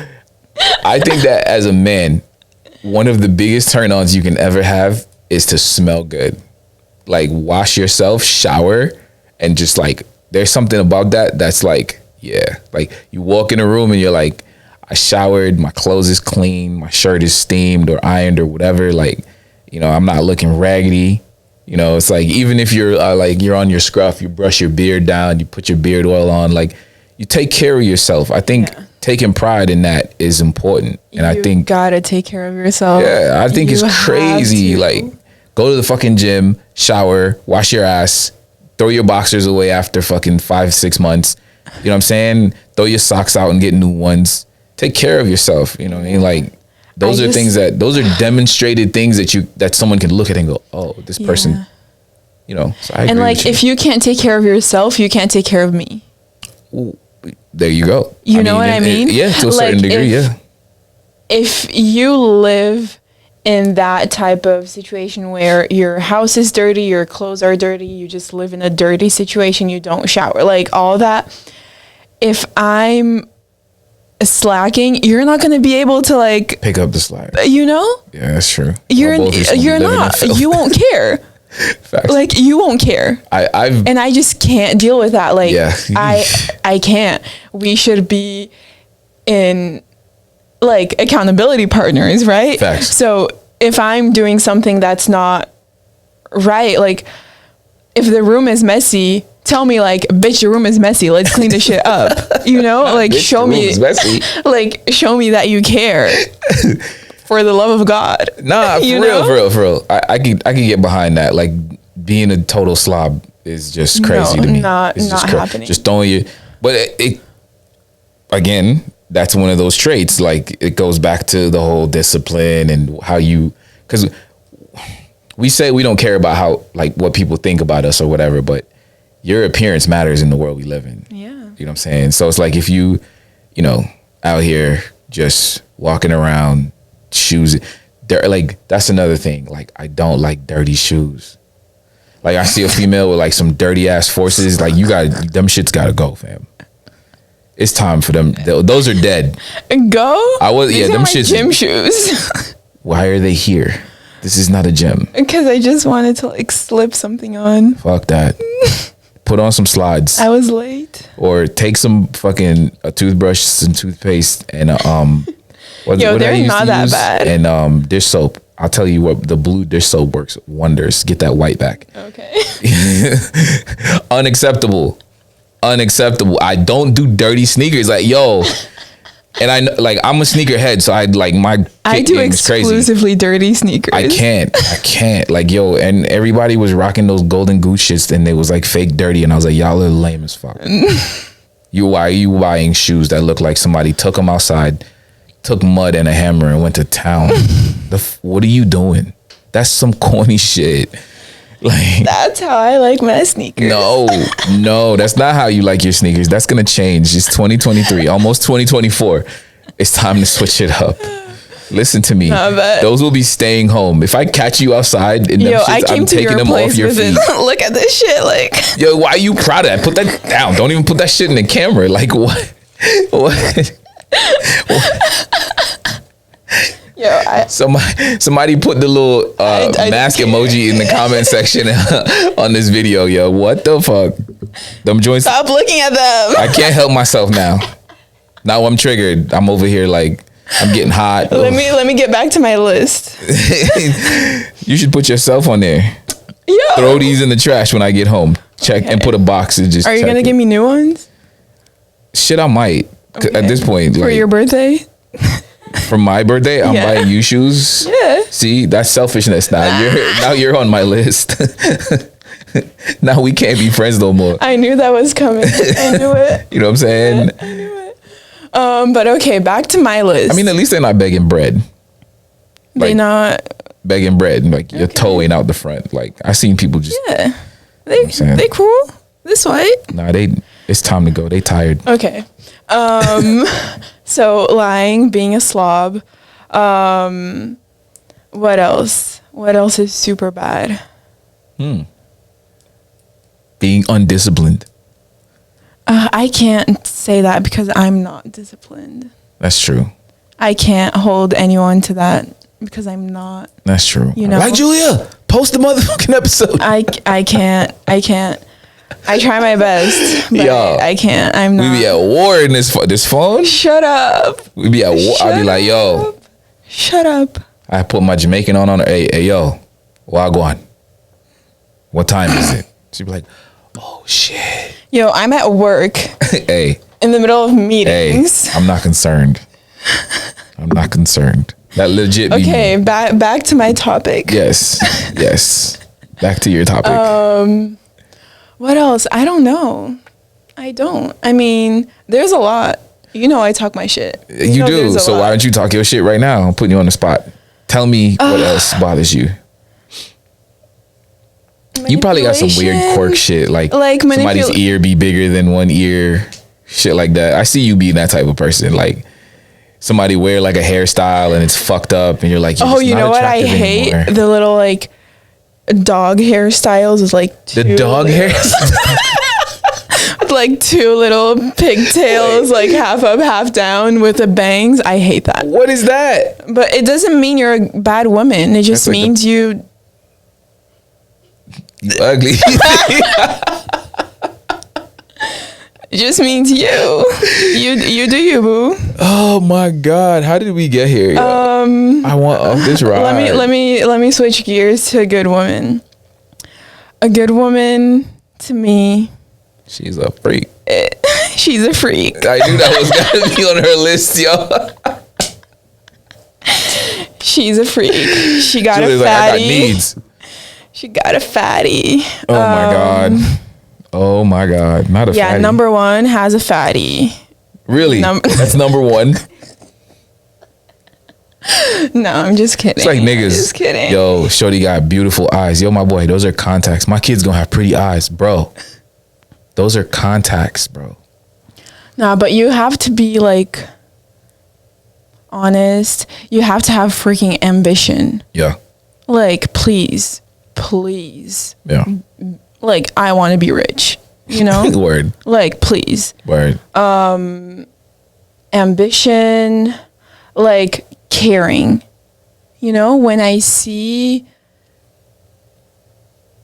I think that as a man, one of the biggest turn-ons you can ever have is to smell good. Like, wash yourself, shower, and just like, there's something about that that's like, yeah. Like, you walk in a room and you're like, I showered, my clothes is clean, my shirt is steamed or ironed or whatever. Like, you know, I'm not looking raggedy. You know, it's like, even if you're like, you're on your scruff, you brush your beard down, you put your beard oil on, like, you take care of yourself. I think taking pride in that is important. And I think gotta take care of yourself. yeah, I think You it's have crazy. to. Like, go to the fucking gym, shower, wash your ass, throw your boxers away after fucking 5-6 months. You know what I'm saying? Throw your socks out and get new ones. Take care of yourself. You know what I mean? Like, those are demonstrated things that someone can look at and go, oh, this person, you know. So I And agree like, with you. if you can't take care of yourself, you can't take care of me. Ooh, there you go. You know what I mean? Yeah, to a Like, certain degree, yeah. If you live in that type of situation where your house is dirty, your clothes are dirty, you just live in a dirty situation, you don't shower, like all that. If I'm slacking, you're not going to be able to, like, Pick up the slack. you know, Yeah, that's true. you're Both just you're living in not, filth. you won't care. Facts. Like, you won't care. I've And I just can't deal with that. Like, Yeah. I can't. We should be in like accountability partners, right? Facts. So if I'm doing something that's not right, like if the room is messy, tell me like, bitch, your room is messy. Let's clean the shit up. You know, like Bitch, show the room me, is messy. like show me that you care. For the love of God. Nah, for You real, know? for real, for real. I can get behind that. Like being a total slob is just crazy No, to me. not- It's not just happening. Just throwing you, but it again, that's one of those traits. Like it goes back to the whole discipline and how you, because we say we don't care about how like what people think about us or whatever, but your appearance matters in the world we live in. Yeah. You know what I'm saying? So it's like if you know, out here just walking around, shoes, they're like, that's another thing. Like I don't like dirty shoes. Like I see a female with like some dirty ass Forces, like them shits gotta go, fam. It's time for them. Those are dead. Go. These are them my shits. gym shoes. Why are they here? This is not a gym. Because I just wanted to like slip something on. Fuck that. Put on some slides. I was late. Or take some fucking a toothbrush, some toothpaste, and They're not that bad. And dish soap. I'll tell you what, the blue dish soap works wonders. Get that white back. Okay. Unacceptable. I don't do dirty sneakers. Like yo, and I'm a sneakerhead, so I I do game is crazy. exclusively dirty sneakers. I can't. Like yo, and everybody was rocking those golden goose shits, and they was like fake dirty, and I was like, y'all are lame as fuck. Why are you buying shoes that look like somebody took them outside, took mud and a hammer and went to town? What are you doing? That's some corny shit. Like That's how I like my sneakers. no, that's not how you like your sneakers. That's gonna change. It's 2023, almost 2024. It's time to switch it up. Listen to me. Those will be staying home. If I catch you outside in them shits, I'm taking them off your feet. Look at this shit, like. Yo, why are you proud of that? Put that down. Don't even put that shit in the camera. Like what? What? Yo, Somebody put the little mask emoji in the comment section on this video. Yo, what the fuck? Them joints. Stop looking at them. I can't help myself now. Now I'm triggered. I'm over here like I'm getting hot. Let me get back to my list. You should put yourself on there. Yo. Throw these in the trash when I get home. Check and put a box and just. Are you gonna give me new ones? Shit, I might. Okay. At this point, For your birthday? For my birthday, I'm buying you shoes. Yeah. See, that's selfishness. Now you're on my list. Now we can't be friends no more. I knew that was coming. I knew it. You know what I'm saying? I knew it. But okay, back to my list. I mean, at least they're not begging bread. They not begging bread. Like your toe ain't out the front. Like I seen people just. Yeah. They cool. This white. Nah, it's time to go. They tired. Okay. So lying, being a slob. What else? What else is super bad? Being undisciplined. I can't say that because I'm not disciplined. That's true. I can't hold anyone to that because I'm not. That's true. You know? Like Julia, post the motherfucking episode. I can't. I try my best, but Yo, I can't. I'm not. We be at war in this phone. Shut up. We be at war. I be like, yo. Shut up. I put my Jamaican on her. Hey, yo, Wagwan. What time is it? She be like, oh shit. Yo, I'm at work Hey, in the middle of meetings. I'm not concerned. That legit. Be Okay, me. back to my topic. Yes. Back to your topic. What else? I don't know. I mean, there's a lot. You know, I talk my shit. You know do. there's a So lot. why don't you talk your shit right now? I'm putting you on the spot. Tell me what else bothers you. You probably got some weird quirk shit, like somebody's ear be bigger than one ear, shit like that. I see you being that type of person, like somebody wear like a hairstyle and it's fucked up, and you're like, Oh, you know what I hate? Anymore. The little like dog hairstyles is like The dog hair. like two little pigtails, like half up, half down with the bangs. I hate that. What is that? But it doesn't mean you're a bad woman. It just That's like means you ugly. It just means you. You do you, boo. Oh my God, how did we get here? I want off this ride. Let me switch gears to a good woman. A good woman to me. She's a freak. She's a freak. I knew that was gonna be on her list, yo. She's a freak. She got Julie's a like, I fatty. got needs. She got a fatty. Oh my God. Oh my God. Not a Yeah, fatty. number one has a fatty. Really? That's number one. No, I'm just kidding. It's like niggas. Just kidding. Yo, shorty got beautiful eyes. Yo, my boy, those are contacts. My kid's gonna have pretty eyes, bro. Those are contacts, bro. Nah, but you have to be like honest. You have to have freaking ambition. Yeah. Like, please. Yeah. Like, I want to be rich. You know? Word. Like, please. Word. Ambition, like caring. You know, when I see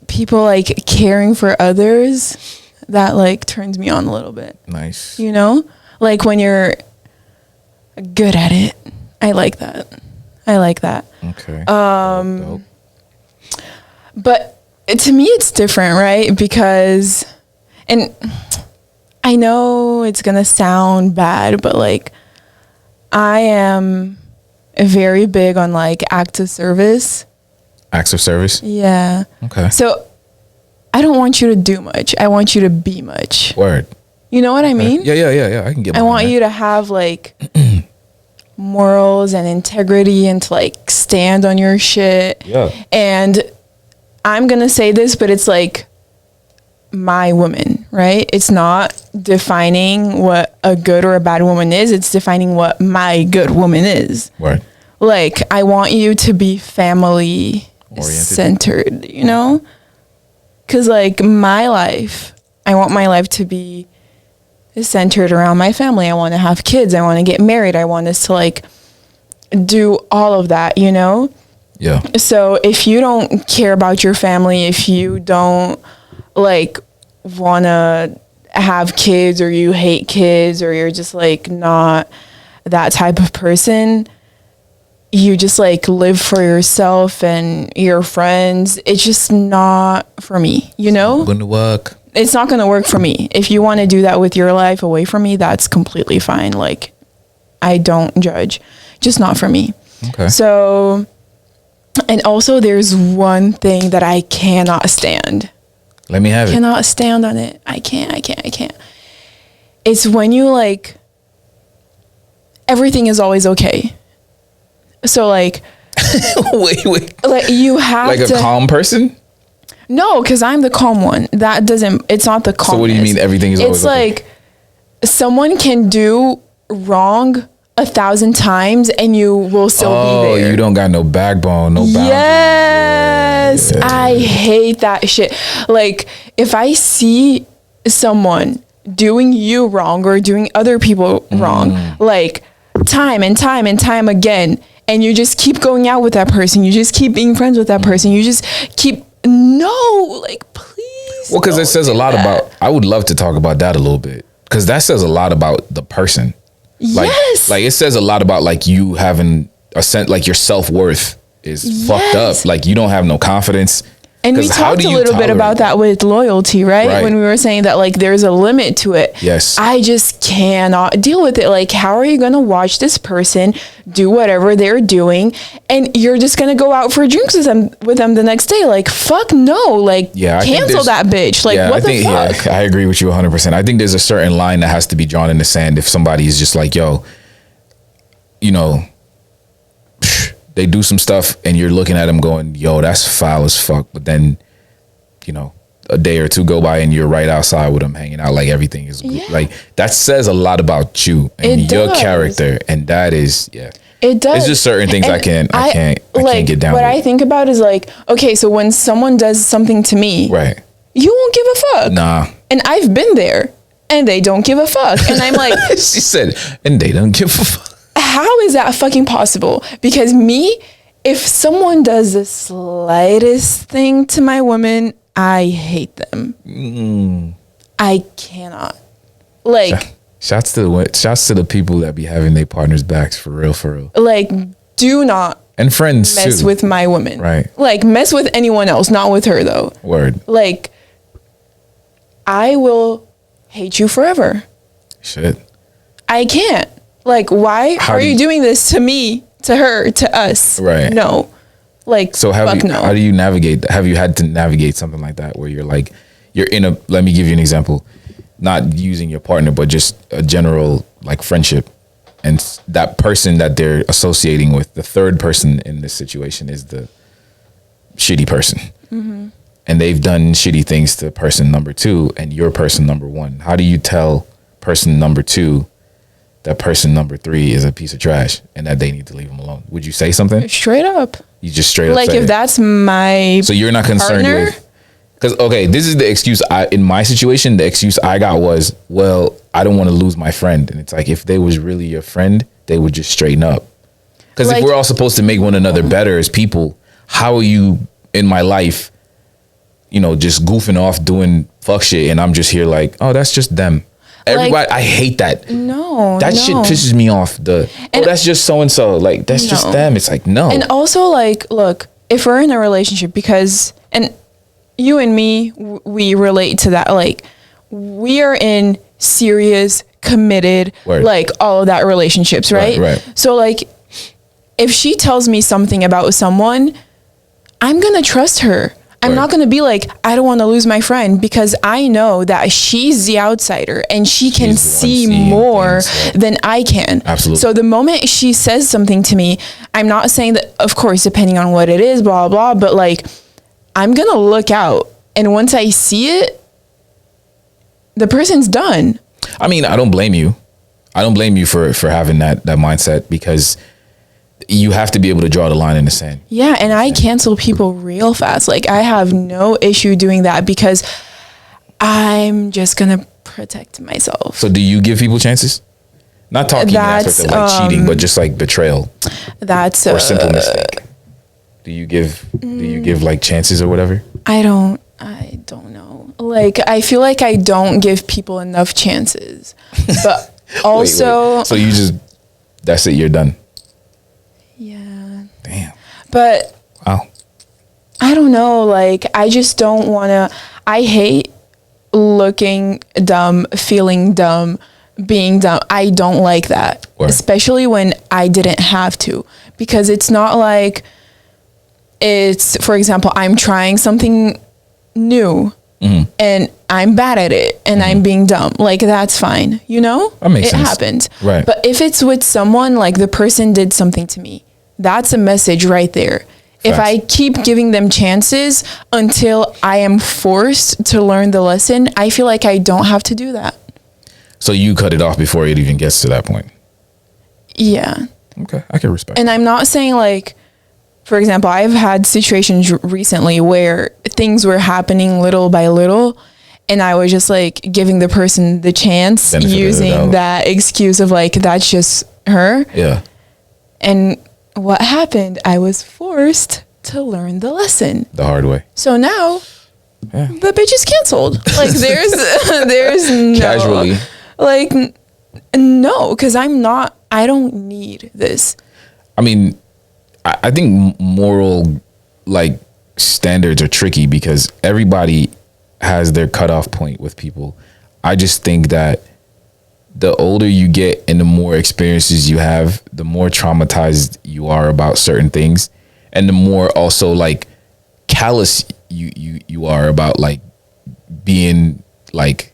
people like caring for others, that like turns me on a little bit. Nice. You know? Like when you're good at it. I like that. Okay. Dope. But to me it's different, right? Because, and I know it's gonna sound bad, but like I am very big on like acts of service. Acts of service. Yeah. Okay. So I don't want you to do much. I want you to be much. Word. You know what I mean? Yeah. I can get. I want you to have like morals and integrity and to like stand on your shit. Yeah. And I'm gonna say this, but it's like my woman, right? It's not defining what a good or a bad woman is. It's defining what my good woman is. Word. Like, I want you to be family centered, you know? Because, like, my life, I want my life to be centered around my family. I want to have kids. I want to get married. I want us to, like, do all of that, you know? Yeah. So if you don't care about your family, if you don't, like, want to have kids, or you hate kids, or you're just, like, not that type of person, you just like live for yourself and your friends, it's just not for me, you know? Going to work. It's not going to work for me. If you want to do that with your life away from me, that's completely fine. Like, I don't judge. Just not for me. Okay. So, and also there's one thing that I cannot stand. Let me have it. Cannot stand on it. I can't. It's when you like, everything is always okay. So like, wait. like you have like to, a calm person? No, because I'm the calm one. That doesn't, it's not the calmness. So what do you mean everything is always It's okay? like someone can do wrong 1,000 times and you will still be there. You don't got no backbone, no boundaries. Yes. Yeah. I hate that shit. Like, if I see someone doing you wrong or doing other people wrong, like time and time again, and you just keep going out with that person, you just keep being friends with that person, you just keep, no, like, please. Well, because it says a lot about, I would love to talk about that a little bit, because that says a lot about the person. Like, yes. like it says a lot about like you having a sense, like your self-worth is fucked up. Like you don't have no confidence. And we 'Cause how talked do a you little bit tolerate about that with loyalty, right? When we were saying that like there's a limit to it. Yes. I just cannot deal with it. Like, how are you going to watch this person do whatever they're doing and you're just going to go out for drinks with them the next day? Like, fuck no. Like, Yeah, I think cancel that bitch. Like, what the fuck? Yeah, I agree with you 100%. I think there's a certain line that has to be drawn in the sand if somebody is just like, yo, you know, they do some stuff and you're looking at them going, yo, that's foul as fuck. But then, you know, a day or two go by and you're right outside with them hanging out like everything is good. Like that says a lot about you and It your does. character. And that is, yeah. It does. It's just certain things And I can't get down what with. I think about is like, okay, so when someone does something to me, Right. you won't give a fuck. Nah. And I've been there and they don't give a fuck. And I'm like, She said, and they don't give a fuck. how is that fucking possible? Because me, if someone does the slightest thing to my woman, I hate them. I cannot. Like, shouts to the people that be having their partners' backs for real, for real. like, do not And friends mess too. with my woman. Right. Like, mess with anyone else, not with her though. Word. Like, I will hate you forever. Shit. I can't. Like, why How are do you you- doing this to me, to her, to us? Right. No. Like, So fuck no. how do you navigate? Have you had to navigate something like that where you're like, you're in a, let me give you an example, not using your partner, but just a general like friendship. And that person that they're associating with, the third person in this situation is the shitty person. Mm-hmm. And they've done shitty things to person number 2 and you're person number 1. How do you tell person number 2 that person number 3 is a piece of trash and that they need to leave them alone? Would you say something? Straight up. You just straight up Like, say if it. that's my So you're not concerned partner? with, because okay, this is the excuse in my situation, the excuse I got was, well, I don't want to lose my friend. And it's like, if they was really your friend, they would just straighten up. Because Like- if we're all supposed to make one another better as people, how are you in my life, you know, just goofing off doing fuck shit and I'm just here like, oh, that's just them. Everybody, I hate that. No. That shit no. pisses me off. Oh, that's just so and so. Like, that's just No. them. It's like, no. And also, like, look, if we're in a relationship, because, and you and me, we relate to that. Like, we are in serious, committed, Word. like, all of that relationships, right? Right. So, like, if she tells me something about someone, I'm going to trust her. I'm Word. not going to be like, I don't want to lose my friend, because I know that she's the outsider and she can She's the one see seeing more things, right. than I can. Absolutely. So the moment she says something to me, I'm not saying that, of course, depending on what it is, blah, blah, but like, I'm going to look out. And once I see it, the person's done. I mean, I don't blame you. I don't blame you for having that mindset, because you have to be able to draw the line in the sand. Yeah, and I cancel people real fast. Like, I have no issue doing that because I'm just going to protect myself. So do you give people chances? Not talking in the aspect of like cheating, but just like betrayal That's or simple mistake. Do you give like chances or whatever? I don't know. Like, I feel like I don't give people enough chances. But also, Wait. So you just, that's it, you're done. yeah. Damn. But Wow. I don't know, like, I just don't want to, I hate looking dumb, feeling dumb, being dumb. I don't like that. Word. Especially when I didn't have to, because it's not like it's, for example, I'm trying something new Mm-hmm. and I'm bad at it and I'm being dumb. Like, that's fine, you know? That makes it sense. happens. Right. But if it's with someone, like, the person did something to me, that's a message right there. If Facts. I keep giving them chances until I am forced to learn the lesson, I feel like I don't have to do that. So you cut it off before it even gets to that point. Yeah. Okay, I can respect. And I'm not saying, like, for example, I've had situations recently where things were happening little by little, and I was just like giving the person the chance, Benefit of the using doubt. that excuse of like, that's just her. Yeah. And what happened? I was forced to learn the lesson. The hard way. So now Yeah. the bitch is canceled. Like, there's no, Casually. like, no, because I don't need this. I mean, I think moral like standards are tricky because everybody has their cutoff point with people. I just think that the older you get and the more experiences you have, the more traumatized you are about certain things, and the more also like callous you are about like being like,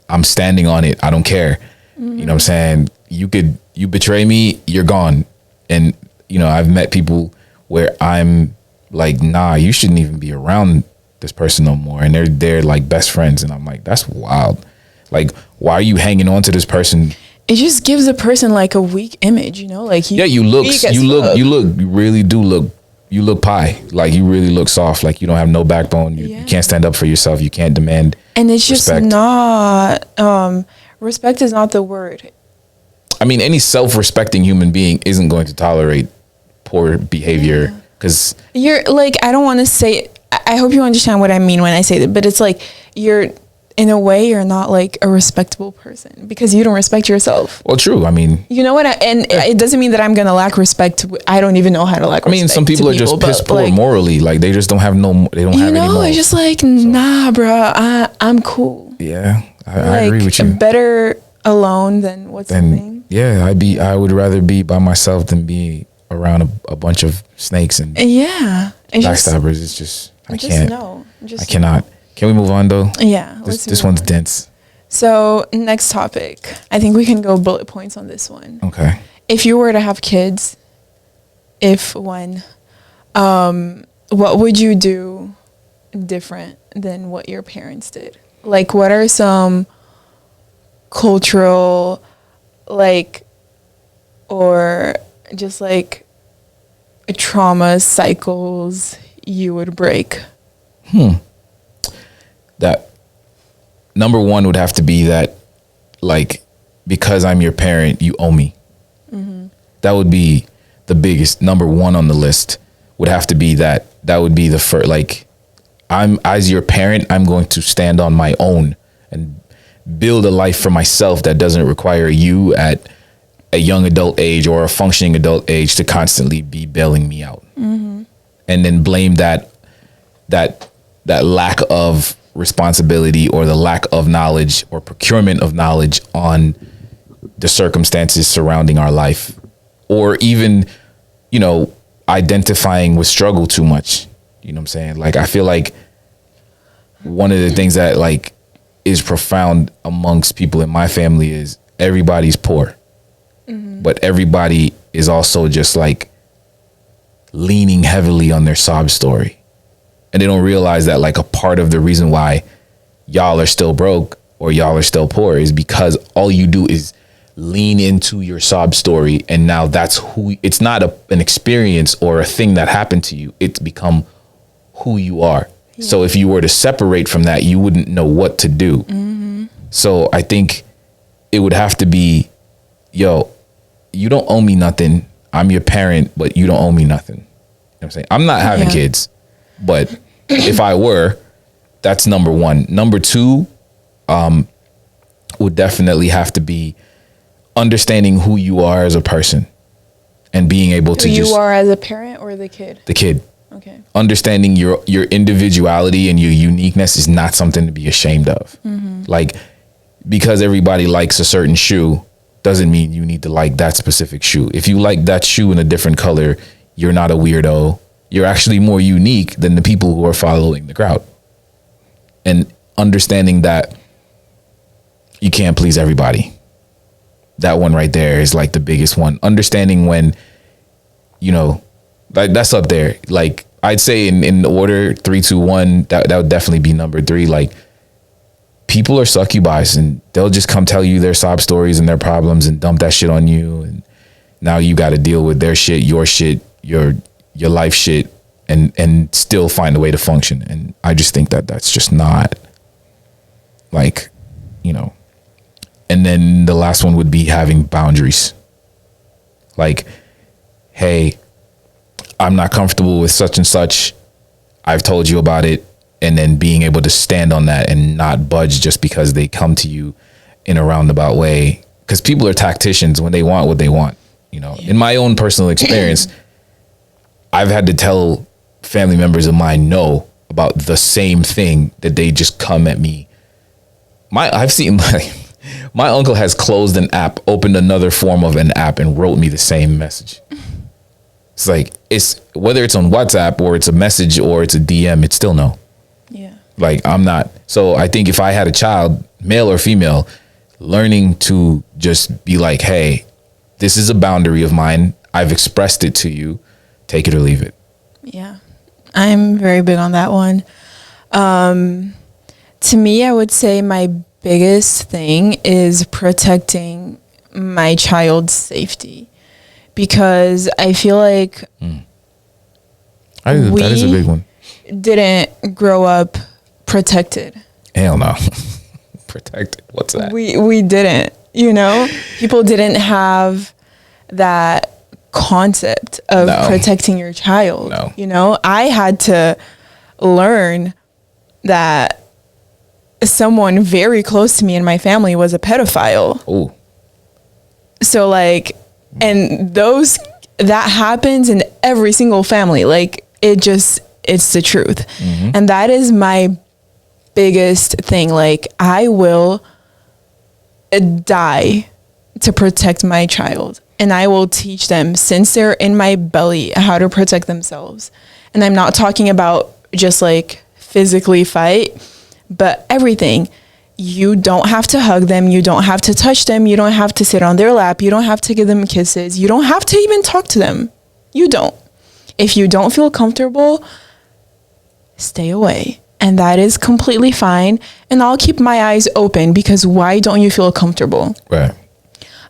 I'm standing on it, I don't care. You know what I'm saying? You betray me, you're gone. And you know, I've met people where I'm like, nah, you shouldn't even be around this person no more, and they're like best friends, and I'm like, that's wild. Like, why are you hanging on to this person? It just gives a person like a weak image, you know, like You look pie, like you really look soft, like you don't have no backbone, you can't stand up for yourself, you can't demand. And it's just respect. not respect is not the word. I mean, any self-respecting human being isn't going to tolerate poor behavior because You're like, I don't want to say, I hope you understand what I mean when I say that, but it's like in a way, you're not like a respectable person because you don't respect yourself. Well, true. I mean, You know what? And it doesn't mean that I'm gonna lack respect. I don't even know how to lack. I mean, some people are just piss poor like, morally. Like they just don't have no. They don't you have any know, morals. it's just like, nah, bro. I'm cool. Yeah, I Like, agree with you. better alone than what's the And thing? yeah, I would rather be by myself than be around a bunch of snakes and Yeah. It's just, backstabbers. It's just I just can't. no. Just I cannot. Can we move on though? Yeah. This move one's on. dense. So next topic. I think we can go bullet points on this one. Okay. If you were to have kids, when, what would you do different than what your parents did? Like, what are some cultural, like, or just like trauma cycles you would break? That number one would have to be that, like, because I'm your parent, you owe me. That would be the biggest number one on the list. Would have to be that. That would be the first. Like, I'm as your parent, I'm going to stand on my own and build a life for myself that doesn't require you at a young adult age or a functioning adult age to constantly be bailing me out, and then blame that lack of responsibility or the lack of knowledge or procurement of knowledge on the circumstances surrounding our life, or even, you know, identifying with struggle too much. You know what I'm saying? Like, I feel like one of the things that like is profound amongst people in my family is everybody's poor, but everybody is also just like leaning heavily on their sob story. And they don't realize that like a part of the reason why y'all are still broke or y'all are still poor is because all you do is lean into your sob story. And now that's who, it's not an experience or a thing that happened to you. It's become who you are. Yeah. So if you were to separate from that, you wouldn't know what to do. So I think it would have to be, yo, you don't owe me nothing. I'm your parent, but you don't owe me nothing. You know what I'm saying? I'm not having kids, but if I were, that's number one. Number two, would definitely have to be understanding who you are as a person and being able to you are as a parent or the kid? The kid. Okay. Understanding your individuality and your uniqueness is not something to be ashamed of. Like, because everybody likes a certain shoe doesn't mean you need to like that specific shoe. If you like that shoe in a different color, you're not a weirdo. You're actually more unique than the people who are following the crowd. And understanding that you can't please everybody. That one right there is like the biggest one. Understanding when, you know, like that's up there. Like, I'd say in order 3, 2, 1, that would definitely be number 3. Like, people are succubus and they'll just come tell you their sob stories and their problems and dump that shit on you. And now you got to deal with their shit, your life shit, and still find a way to function. And I just think that that's just not, like, you know. And then the last one would be having boundaries. Like, hey, I'm not comfortable with such and such. I've told you about it. And then being able to stand on that and not budge just because they come to you in a roundabout way. Because people are tacticians when they want what they want. You know, in my own personal experience, I've had to tell family members of mine no about the same thing that they just come at me. I've seen my uncle has closed an app, opened another form of an app, and wrote me the same message. It's like, it's whether it's on WhatsApp or it's a message or it's a DM, it's still no. Yeah. Like, I'm not. So I think if I had a child, male or female, learning to just be like, hey, this is a boundary of mine. I've expressed it to you. Take it or leave it. Yeah. I'm very big on that one. To me, I would say my biggest thing is protecting my child's safety, because I feel like that is a big one. Didn't grow up protected. Hell no. Protected. What's that? We didn't, you know, people didn't have that concept of protecting your child. No. You know, I had to learn that someone very close to me in my family was a pedophile. Oh, So like, and that happens in every single family. Like it's the truth. And that is my biggest thing. Like I will die to protect my child, and I will teach them since they're in my belly how to protect themselves. And I'm not talking about just like physically fight, but everything. You don't have to hug them. You don't have to touch them. You don't have to sit on their lap. You don't have to give them kisses. You don't have to even talk to them. You don't. If you don't feel comfortable, stay away. And that is completely fine. And I'll keep my eyes open, because why don't you feel comfortable? right.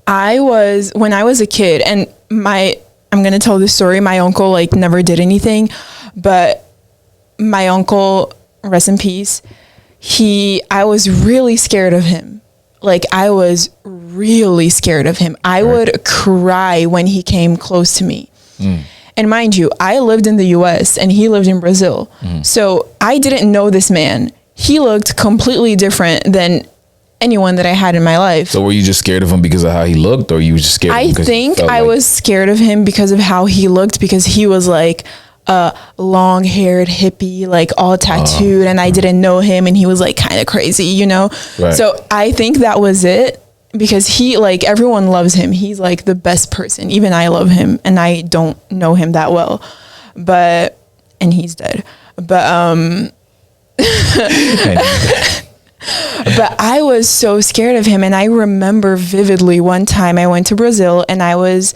When I was a kid, and I'm going to tell this story. My uncle like never did anything, but my uncle, rest in peace, I was really scared of him. Like I was really scared of him. I would cry when he came close to me. And mind you, I lived in the US and he lived in Brazil. So I didn't know this man. He looked completely different than anyone that I had in my life. So were you just scared of him because of how he looked, or you were just scared of him I because think I was scared of him because of how he looked, because he was like a long-haired hippie, like all tattooed, and I didn't know him, and he was like kind of crazy, you know? Right. So I think that was it, because he, like, everyone loves him. He's like the best person. Even I love him, and I don't know him that well, and he's dead. But I was so scared of him. And I remember vividly one time I went to Brazil and I was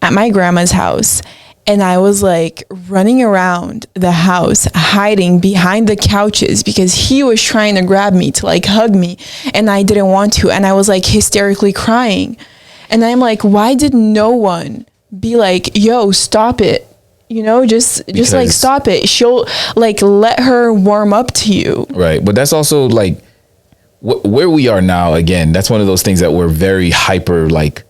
at my grandma's house, and I was like running around the house, hiding behind the couches, because he was trying to grab me to like hug me, and I didn't want to. And I was like hysterically crying. And I'm like, why did no one be like, yo, stop it? You know, just like stop it. She'll like let her warm up to you. Right. But that's also like where we are now. Again, that's one of those things that we're very hyper like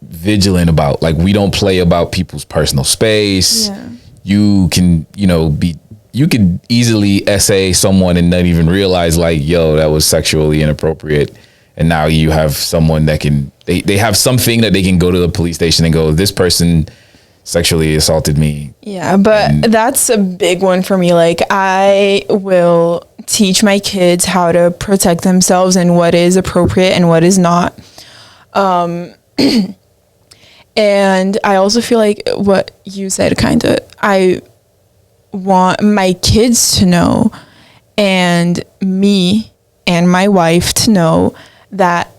vigilant about. Like we don't play about people's personal space. Yeah. You can, you could easily essay someone and not even realize like, yo, that was sexually inappropriate. And now you have someone that they have something that they can go to the police station and go, this person sexually assaulted me. Yeah, but that's a big one for me. Like I will teach my kids how to protect themselves and what is appropriate and what is not. And I also feel like what you said, kind of, I want my kids to know, and me and my wife to know, that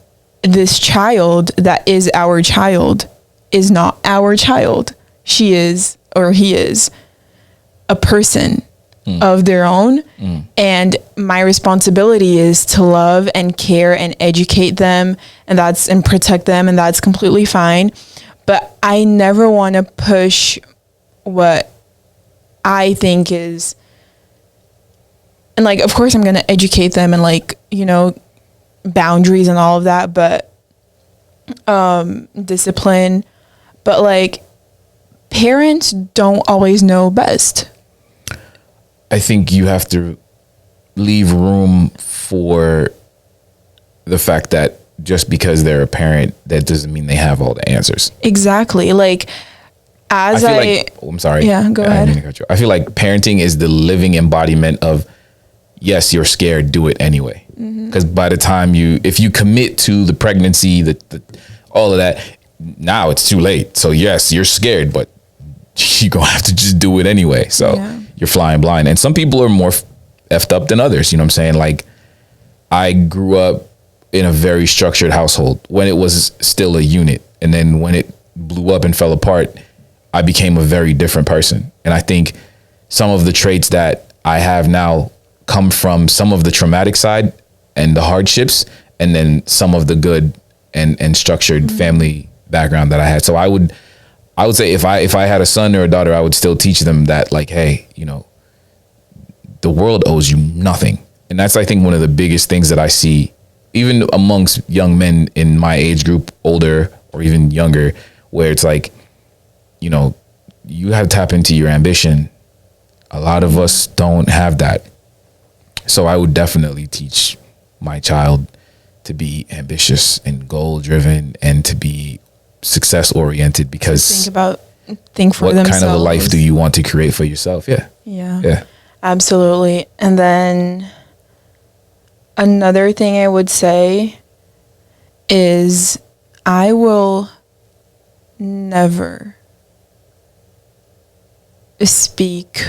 this child that is our child is not our child. She is, or he is, a person of their own. And my responsibility is to love and care and educate them, and protect them, and that's completely fine. But I never want to push what I think is, and like, of course I'm going to educate them and like, boundaries and all of that, but discipline. But like, parents don't always know best. I think you have to leave room for the fact that just because they're a parent, that doesn't mean they have all the answers. Exactly. Like, I'm sorry. Yeah, go ahead. I feel like parenting is the living embodiment of, yes, you're scared, do it anyway. Because by the time if you commit to the pregnancy, all of that, now it's too late. So yes, you're scared, but you're going to have to just do it anyway. So you're flying blind. And some people are more effed up than others. You know what I'm saying? Like, I grew up in a very structured household when it was still a unit. And then when it blew up and fell apart, I became a very different person. And I think some of the traits that I have now come from some of the traumatic side and the hardships, and then some of the good and structured family background that I had. So I would say if I had a son or a daughter, I would still teach them that, like, hey, the world owes you nothing. And that's, I think, one of the biggest things that I see, even amongst young men in my age group, older or even younger, where it's like, you have to tap into your ambition. A lot of us don't have that. So I would definitely teach my child to be ambitious and goal driven and to be success oriented, because think for what themselves. kind of a life do you want to create for yourself? Yeah, absolutely. And then another thing I would say is I will never speak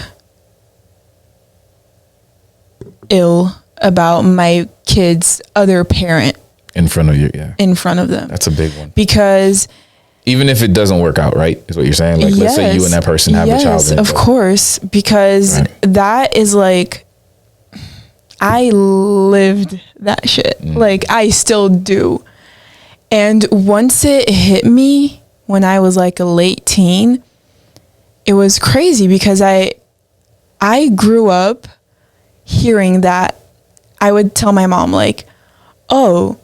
ill about my kid's other parent in front of you. In front of them. That's a big one. Because even if it doesn't work out, right, is what you're saying? Like, let's say you and that person have a child. Yes, of course, because that is like, I lived that shit. Like, I still do. And once it hit me when I was like a late teen, it was crazy because I grew up hearing that. I would tell my mom, like, oh,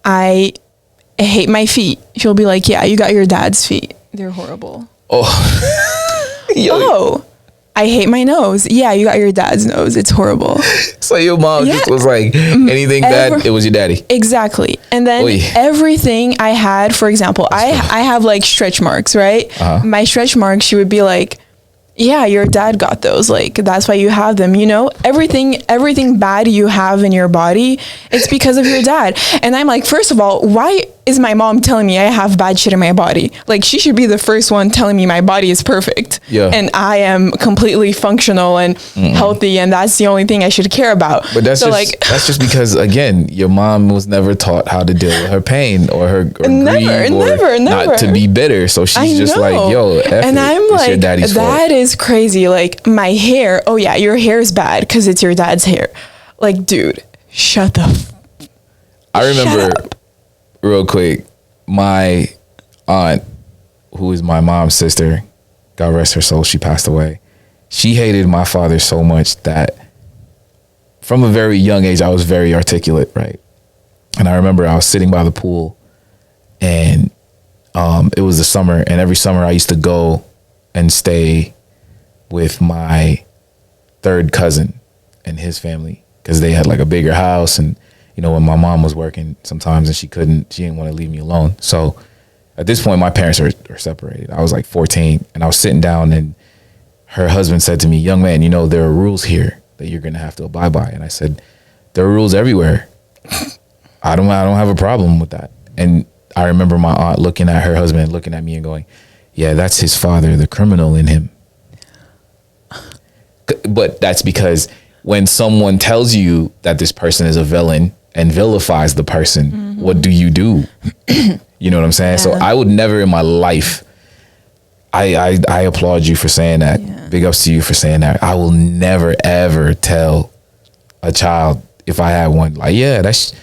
I hate my feet. She'll be like, yeah, you got your dad's feet. They're horrible. Oh, I hate my nose. Yeah, you got your dad's nose. It's horrible. So your mom just was like, anything bad, it was your daddy. Exactly. And then everything I had, for example, I have like stretch marks, right? My stretch marks, she would be like, yeah, your dad got those. Like, that's why you have them. You know, everything bad you have in your body, it's because of your dad. And I'm like, first of all, why is my mom telling me I have bad shit in my body? Like, she should be the first one telling me my body is perfect. Yeah. And I am completely functional and healthy, and that's the only thing I should care about. But that's that's just because, again, your mom was never taught how to deal with her pain or her grief not to be bitter. So she's just like, yo, F and it. I'm It's like, your daddy's that fault. is crazy. Like, my hair, oh yeah, your hair is bad because it's your dad's hair. Like, dude, shut the I remember, real quick, my aunt, who is my mom's sister, God rest her soul, she passed away. She hated my father so much that from a very young age, I was very articulate, right? And I remember I was sitting by the pool, and it was the summer, and every summer I used to go and stay with my third cousin and his family, because they had like a bigger house. And you know, when my mom was working sometimes and she didn't want to leave me alone. So at this point, my parents are separated. I was like 14, and I was sitting down, and her husband said to me, young man, you know, there are rules here that you're going to have to abide by. And I said, there are rules everywhere. I don't have a problem with that. And I remember my aunt looking at her husband, looking at me and going, yeah, that's his father, the criminal in him. But that's because when someone tells you that this person is a villain and vilifies the person, what do? You know what I'm saying? Yeah. So I would never in my life, I applaud you for saying that. Yeah. Big ups to you for saying that. I will never, ever tell a child, if I had one, like, that's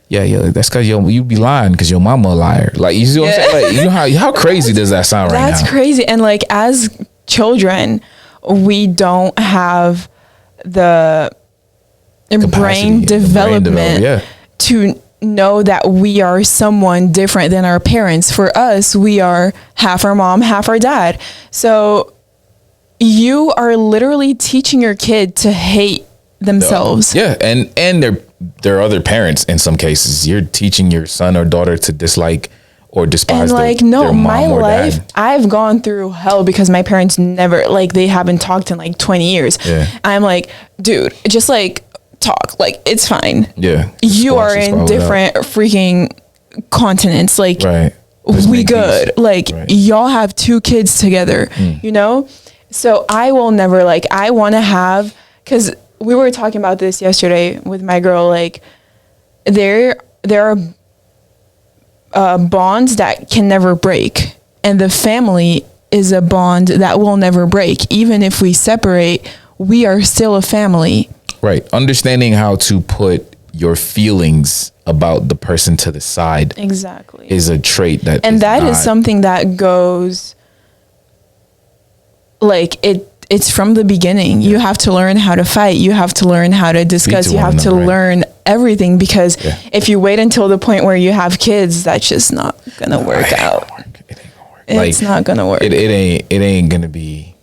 because you be lying because your mama a liar. Like, you see what I'm saying? Like, you know how crazy does that sound right now? That's crazy. And like, as children, we don't have the brain development to know that we are someone different than our parents. For us, we are half our mom, half our dad. So you are literally teaching your kid to hate themselves. And their other parents in some cases. You're teaching your son or daughter to dislike or despise their mom my or life, dad. I've gone through hell because my parents never, like, they haven't talked in like 20 years. Yeah. I'm like, dude, just like talk, like, it's fine. Yeah. You are in different freaking continents. Like, we good. Peace. Like, y'all have 2 kids together, you know? So I will never, like, I want to have, because we were talking about this yesterday with my girl, like, there are bonds that can never break, and the family is a bond that will never break. Even if we separate, we are still a family. Right. Understanding how to put your feelings about the person to the side exactly is a trait that is something that goes, like, it's from the beginning. You have to learn how to fight. You have to learn how to discuss. You have to learn everything, because if you wait until the point where you have kids, that's just not gonna work out. It ain't gonna work. It's not gonna work. It ain't gonna be.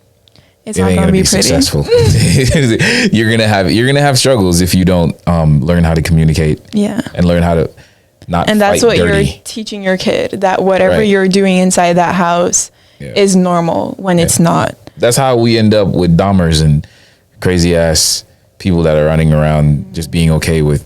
It's not gonna be pretty. Successful. You're gonna have struggles if you don't learn how to communicate. Yeah. And learn how to not. And that's fight what dirty. you're teaching your kid, that whatever Right. you're doing inside that house is normal when it's not. That's how we end up with Dahmers and crazy ass people that are running around just being okay with,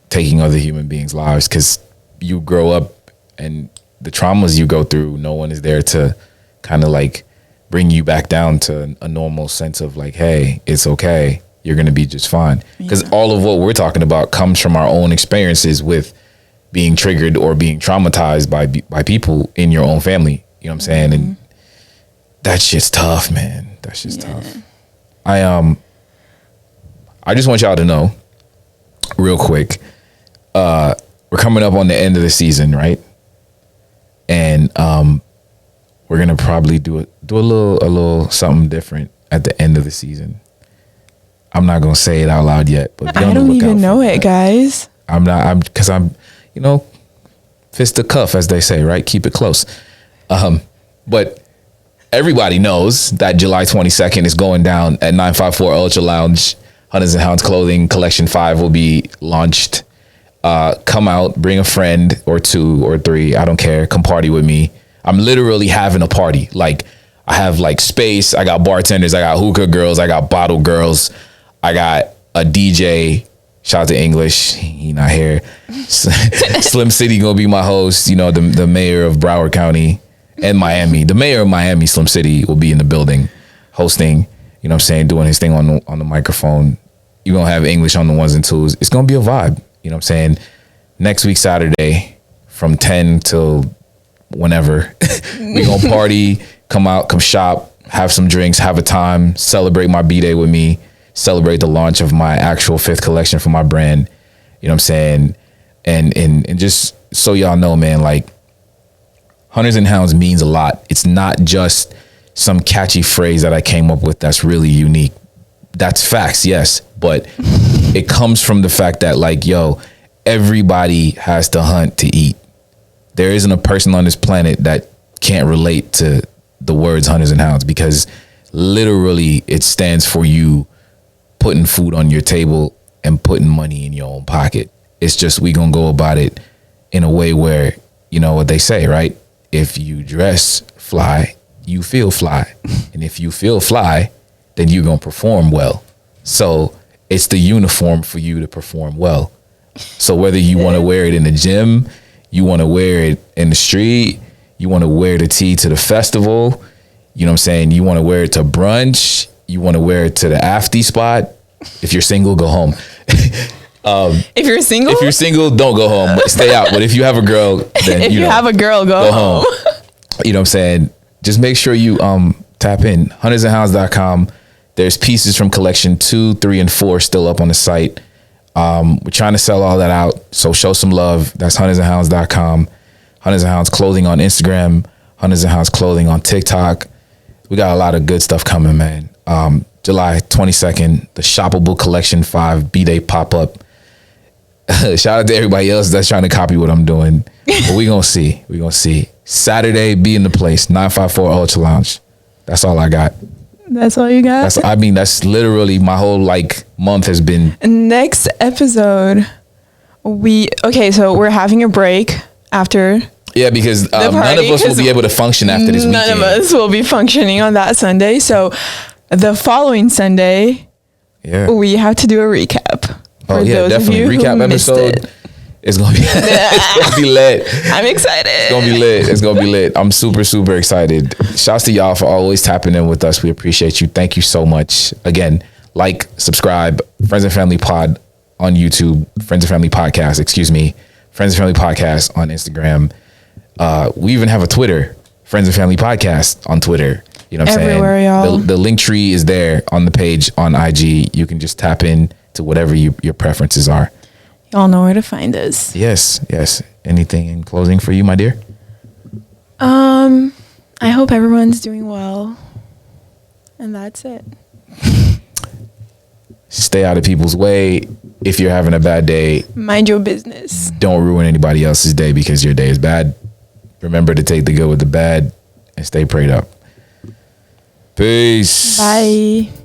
taking other human beings' lives, because you grow up and the traumas you go through, no one is there to kind of like bring you back down to a normal sense of like, hey, it's okay. You're going to be just fine. Because all of what we're talking about comes from our own experiences with being triggered or being traumatized by people in your own family. You know what I'm saying? And that shit's tough, man. That shit's tough. I just want y'all to know real quick, we're coming up on the end of the season, right? And we're gonna probably do a little something different at the end of the season. I'm not gonna say it out loud yet, but be on I the don't lookout even know for it, that. guys. I'm fist to cuff, as they say, right? Keep it close. But everybody knows that July 22nd is going down at 954 Ultra Lounge. Hunters and Hounds Clothing Collection 5 will be launched. Come out, bring a friend or two or three. I don't care. Come party with me. I'm literally having a party. Like, I have like space. I got bartenders. I got hookah girls. I got bottle girls. I got a DJ. Shout out to English. He not here. Slim City gonna be my host. The mayor of Broward County and Miami. The mayor of Miami, Slim City, will be in the building hosting. You know what I'm saying? Doing his thing on the microphone. You're gonna have English on the ones and twos. It's gonna be a vibe. You know what I'm saying? Next week, Saturday, from 10 till whenever, we gonna party, come out, come shop, have some drinks, have a time, celebrate my B-Day with me, celebrate the launch of my actual 5th collection for my brand. You know what I'm saying? And just so y'all know, man, like, Hunters and Hounds means a lot. It's not just some catchy phrase that I came up with that's really unique. That's facts, yes, but it comes from the fact that, like, everybody has to hunt to eat. There isn't a person on this planet that can't relate to the words Hunters and Hounds, because literally it stands for you putting food on your table and putting money in your own pocket. It's just, we gonna go about it in a way where, you know what they say, right? If you dress fly, you feel fly. And if you feel fly, then you're gonna perform well. So it's the uniform for you to perform well. So whether you want to wear it in the gym, you want to wear it in the street, you want to wear the tee to the festival, you know what I'm saying? You want to wear it to brunch, you want to wear it to the after spot. If you're single, go home. If you're single, don't go home, but stay out. But if you have a girl, then if you have a girl, go home. You know what I'm saying? Just make sure you tap in huntersandhounds.com. There's pieces from collection 2, 3, and 4 still up on the site. We're trying to sell all that out, so show some love. That's huntersandhounds.com. Hunters and Hounds Clothing on Instagram, Hunters and Hounds Clothing on TikTok. We got a lot of good stuff coming, man. July 22nd, the Shoppable Collection 5 B-Day pop-up. Shout out to everybody else that's trying to copy what I'm doing. But we gonna see. We gonna see. Saturday, be in the place, 954 Ultra Lounge. That's all I got. That's all you got? That's literally my whole month has been. Next episode, so we're having a break after. Yeah, because party, none of us will be able to function after this weekend. None of us will be functioning on that Sunday. So the following Sunday, we have to do a recap. Oh yeah, definitely. Recap episode. It's gonna be lit. I'm excited. It's gonna be lit. I'm super, super excited. Shouts to y'all for always tapping in with us. We appreciate you. Thank you so much. Again, like, subscribe, Friends and Family Pod on YouTube, Friends and Family Podcast, Friends and Family Podcast on Instagram. We even have a Twitter, Friends and Family Podcast on Twitter. You know what I'm Everywhere, saying? y'all. The link tree is there on the page on IG. You can just tap in to whatever your preferences are. Y'all know where to find us. Yes. Anything in closing for you, my dear? I hope everyone's doing well. And that's it. Stay out of people's way. If you're having a bad day, mind your business. Don't ruin anybody else's day because your day is bad. Remember to take the good with the bad and stay prayed up. Peace. Bye.